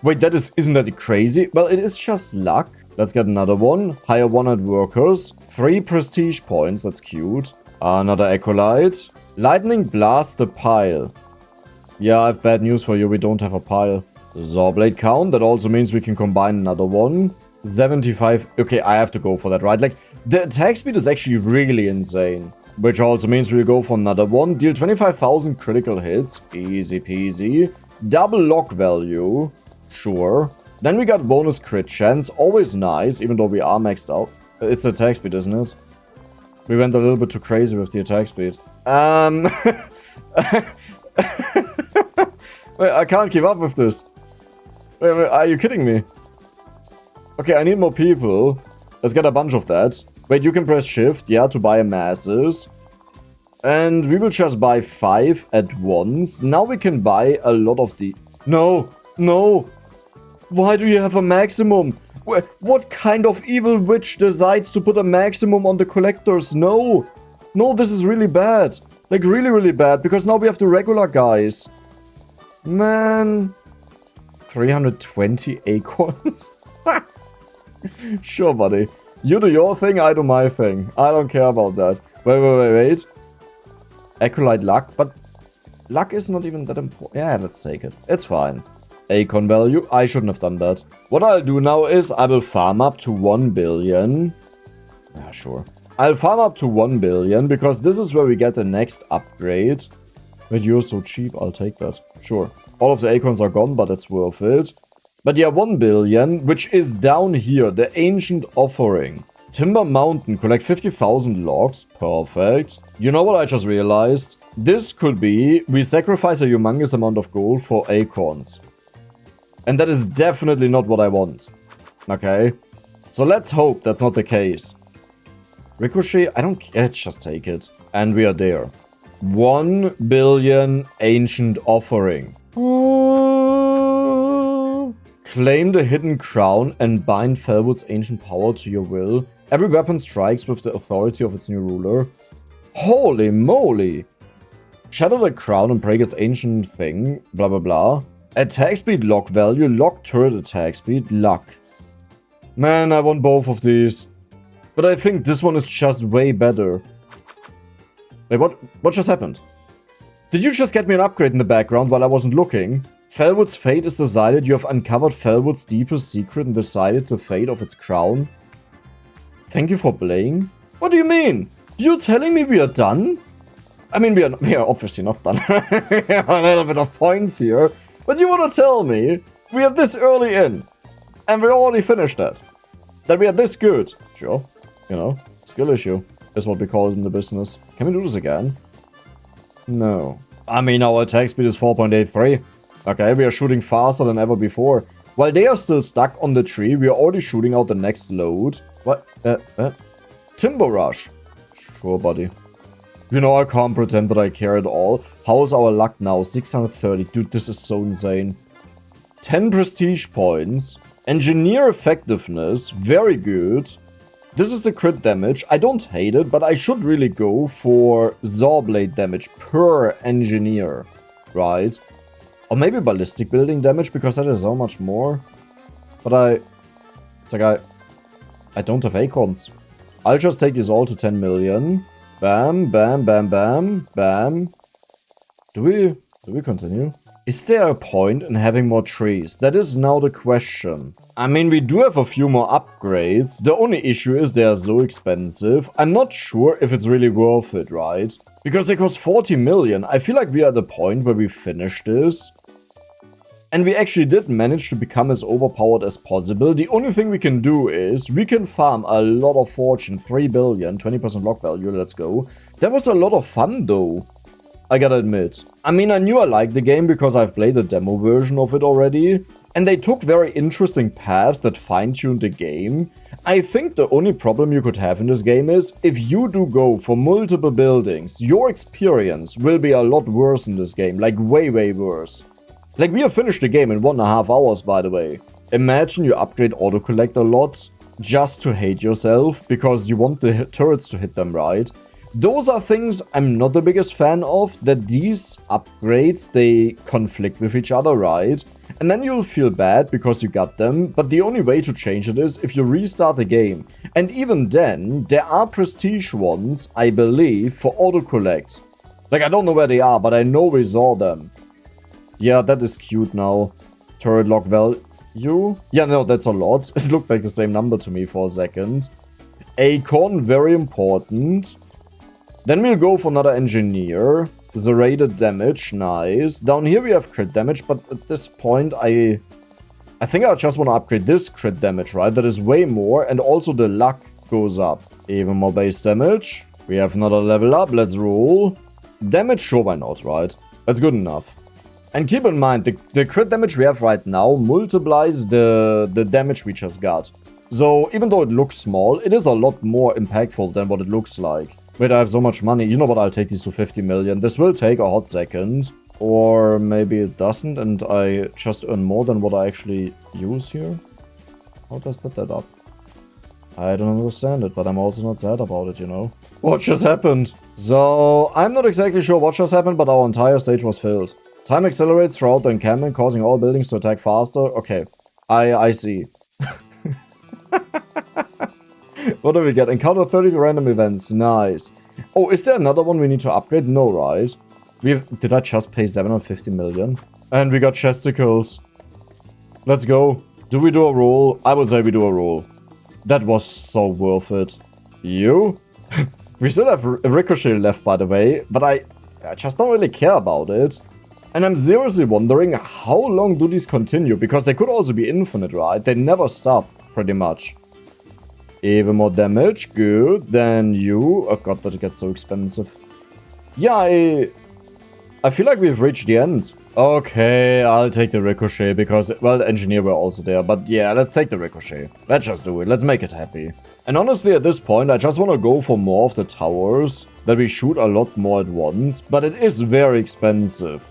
Wait, isn't that crazy? Well, it is just luck. Let's get another one. Hire 100 workers. 3 prestige points. That's cute. Another acolyte. Lightning blast the pile. Yeah, I have bad news for you. We don't have a pile. Zawblade count. That also means we can combine another one. 75. Okay, I have to go for that, right? Like, the attack speed is actually really insane. Which also means we'll go for another one. Deal 25,000 critical hits. Easy peasy. Double lock value. Sure. Then we got bonus crit chance. Always nice, even though we are maxed out. It's attack speed, isn't it? We went a little bit too crazy with the attack speed. Wait, I can't keep up with this. Wait, are you kidding me? Okay, I need more people. Let's get a bunch of that. Wait, you can press shift, yeah, to buy masses. And we will just buy 5 at once. Now we can buy a lot of the... No! Why do you have a maximum? What kind of evil witch decides to put a maximum on the collectors? No, this is really bad. Like, really bad. Because now we have the regular guys. Man. 320 acorns? Sure, buddy. You do your thing, I do my thing. I don't care about that. Wait. Acolyte luck, but luck is not even that important. Yeah, let's take it. It's fine. Acorn value, I shouldn't have done that. What I'll do now is I will farm up to 1 billion. Yeah, sure. I'll farm up to 1 billion because this is where we get the next upgrade. But you're so cheap, I'll take that. Sure. All of the acorns are gone, but it's worth it. But yeah, 1 billion, which is down here, the Ancient Offering. Timber Mountain, collect 50,000 logs. Perfect. You know what I just realized? This could be, we sacrifice a humongous amount of gold for acorns. And that is definitely not what I want. Okay? So let's hope that's not the case. Ricochet, I don't care, let's just take it. And we are there. 1 billion Ancient Offering. Claim the hidden crown and bind Fellwood's ancient power to your will. Every weapon strikes with the authority of its new ruler. Holy moly! Shatter the crown and break its ancient thing. Blah blah blah. Attack speed lock value. Lock turret attack speed. Luck. Man, I want both of these. But I think this one is just way better. Wait, what just happened? Did you just get me an upgrade in the background while I wasn't looking? Fellwood's fate is decided. You have uncovered Fellwood's deepest secret and decided the fate of its crown. Thank you for playing. What do you mean? You're telling me we are done? I mean, we are obviously not done. We have a little bit of points here. But you want to tell me we are this early in, and we already finished that. That we are this good. Sure. You know, skill issue is what we call it in the business. Can we do this again? No. I mean, our attack speed is 4.83. Okay, we are shooting faster than ever before. While they are still stuck on the tree, we are already shooting out the next load. What? Timber rush. Sure, buddy. You know, I can't pretend that I care at all. How's our luck now? 630. Dude, this is so insane. 10 prestige points. Engineer effectiveness. Very good. This is the crit damage. I don't hate it, but I should really go for saw blade damage per engineer. Right? Or maybe ballistic building damage, because that is so much more. But it's like I don't have acorns. I'll just take this all to 10 million. Bam, bam, bam, bam, bam. Do we continue? Is there a point in having more trees? That is now the question. I mean, we do have a few more upgrades. The only issue is they are so expensive. I'm not sure if it's really worth it, right? Because they cost 40 million. I feel like we are at the point where we finish this. And we actually did manage to become as overpowered as possible. The only thing we can do is we can farm a lot of fortune. 3 billion, 20% block value, let's go. That was a lot of fun though, I gotta admit. I mean, I knew I liked the game because I've played the demo version of it already. And they took very interesting paths that fine-tuned the game. I think the only problem you could have in this game is, if you do go for multiple buildings, your experience will be a lot worse in this game. Like, way, way worse. Like, we have finished the game in 1.5 hours, by the way. Imagine you upgrade autocollect a lot just to hate yourself because you want the turrets to hit them right. Those are things I'm not the biggest fan of, that these upgrades, they conflict with each other, right? And then you'll feel bad because you got them, but the only way to change it is if you restart the game. And even then, there are prestige ones, I believe, for autocollect. Like, I don't know where they are, but I know we saw them. Yeah, that is cute now. Turret lock value. Yeah, no, that's a lot. It looked like the same number to me for a second. Acorn, very important. Then we'll go for another engineer. The rated damage, nice. Down here we have crit damage, but at this point I think I just want to upgrade this crit damage, right? That is way more, and also the luck goes up. Even more base damage. We have another level up, let's roll. Damage, sure, why not, right? That's good enough. And keep in mind, the crit damage we have right now multiplies the damage we just got. So, even though it looks small, it is a lot more impactful than what it looks like. Wait, I have so much money. You know what, I'll take these to 50 million. This will take a hot second. Or maybe it doesn't, and I just earn more than what I actually use here. How does that add up? I don't understand it, but I'm also not sad about it, you know. What just happened? So, I'm not exactly sure what just happened, but our entire stage was filled. Time accelerates throughout the encampment, causing all buildings to attack faster. Okay, I see. What do we get? Encounter 30 random events. Nice. Oh, is there another one we need to upgrade? No, right? Did I just pay 750 million? And we got chesticles. Let's go. Do we do a roll? I would say we do a roll. That was so worth it. You? We still have a ricochet left, by the way, but I just don't really care about it. And I'm seriously wondering, how long do these continue? Because they could also be infinite, right? They never stop, pretty much. Even more damage, good. Then you. Oh god, that gets so expensive. Yeah, I feel like we've reached the end. Okay, I'll take the ricochet because, well, the engineer were also there. But yeah, let's take the ricochet. Let's just do it. Let's make it happy. And honestly, at this point, I just want to go for more of the towers. That we shoot a lot more at once. But it is very expensive.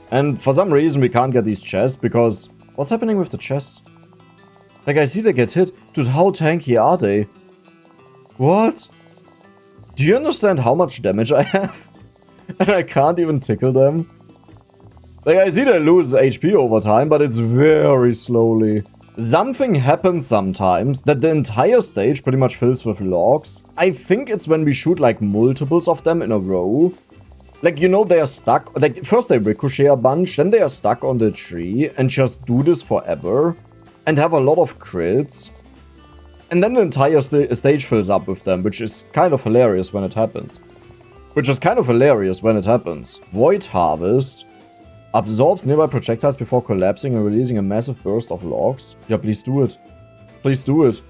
And for some reason, we can't get these chests because... What's happening with the chests? Like, I see they get hit. Dude, how tanky are they? What? Do you understand how much damage I have? And I can't even tickle them? Like, I see they lose HP over time, but it's very slowly. Something happens sometimes that the entire stage pretty much fills with logs. I think it's when we shoot, like, multiples of them in a row. Like, you know, they are stuck. Like, first they ricochet a bunch, then they are stuck on the tree and just do this forever and have a lot of crits. And then the entire stage fills up with them, which is kind of hilarious when it happens. Void Harvest absorbs nearby projectiles before collapsing and releasing a massive burst of logs. Yeah, please do it. Please do it.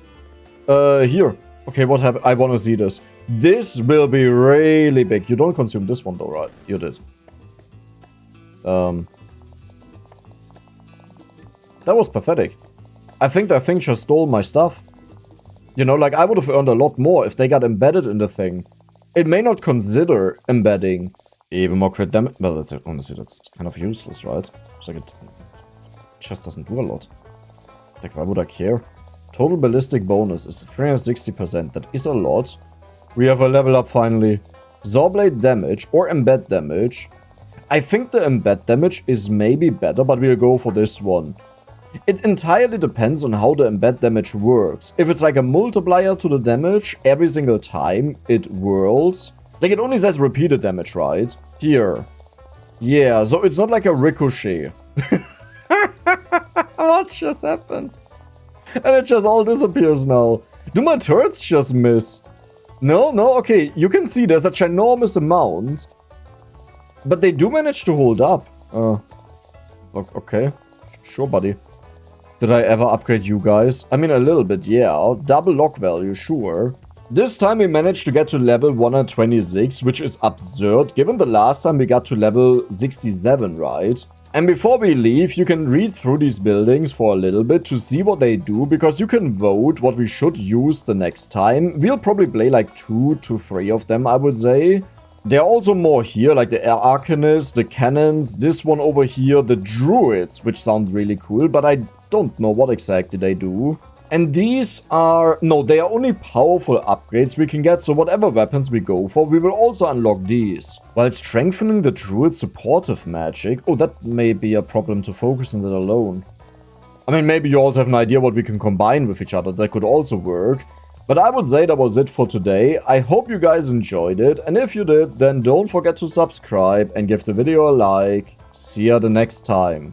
Here. Okay, what happened? I want to see this. This will be really big. You don't consume this one though, right? You did. That was pathetic. I think that thing just stole my stuff. You know, like, I would have earned a lot more if they got embedded in the thing. It may not consider embedding. Even more crit damage. Well, that's, honestly, that's kind of useless, right? It's like it just doesn't do a lot. Like, why would I care? Total ballistic bonus is 360%. That is a lot. We have a level up finally. Zawblade damage or embed damage. I think the embed damage is maybe better, but we'll go for this one. It entirely depends on how the embed damage works. If it's like a multiplier to the damage every single time it whirls. Like, it only says repeated damage, right? Here. Yeah, so it's not like a ricochet. What just happened? And it just all disappears now. Do my turrets just miss? No, okay. You can see there's a ginormous amount. But they do manage to hold up. Okay. Sure, buddy. Did I ever upgrade you guys? I mean, a little bit, yeah. Double lock value, sure. This time we managed to get to level 126, which is absurd, given the last time we got to level 67, right? And before we leave, you can read through these buildings for a little bit to see what they do, because you can vote what we should use the next time. We'll probably play like 2 to 3 of them, I would say. There are also more here, like the Arcanists, the Cannons, this one over here, the Druids, which sound really cool, but I don't know what exactly they do. And these are... no, they are only powerful upgrades we can get, so whatever weapons we go for, we will also unlock these. While strengthening the Druid supportive magic... oh, that may be a problem to focus on that alone. I mean, maybe you also have an idea what we can combine with each other, that could also work. But I would say that was it for today. I hope you guys enjoyed it, and if you did, then don't forget to subscribe and give the video a like. See ya the next time.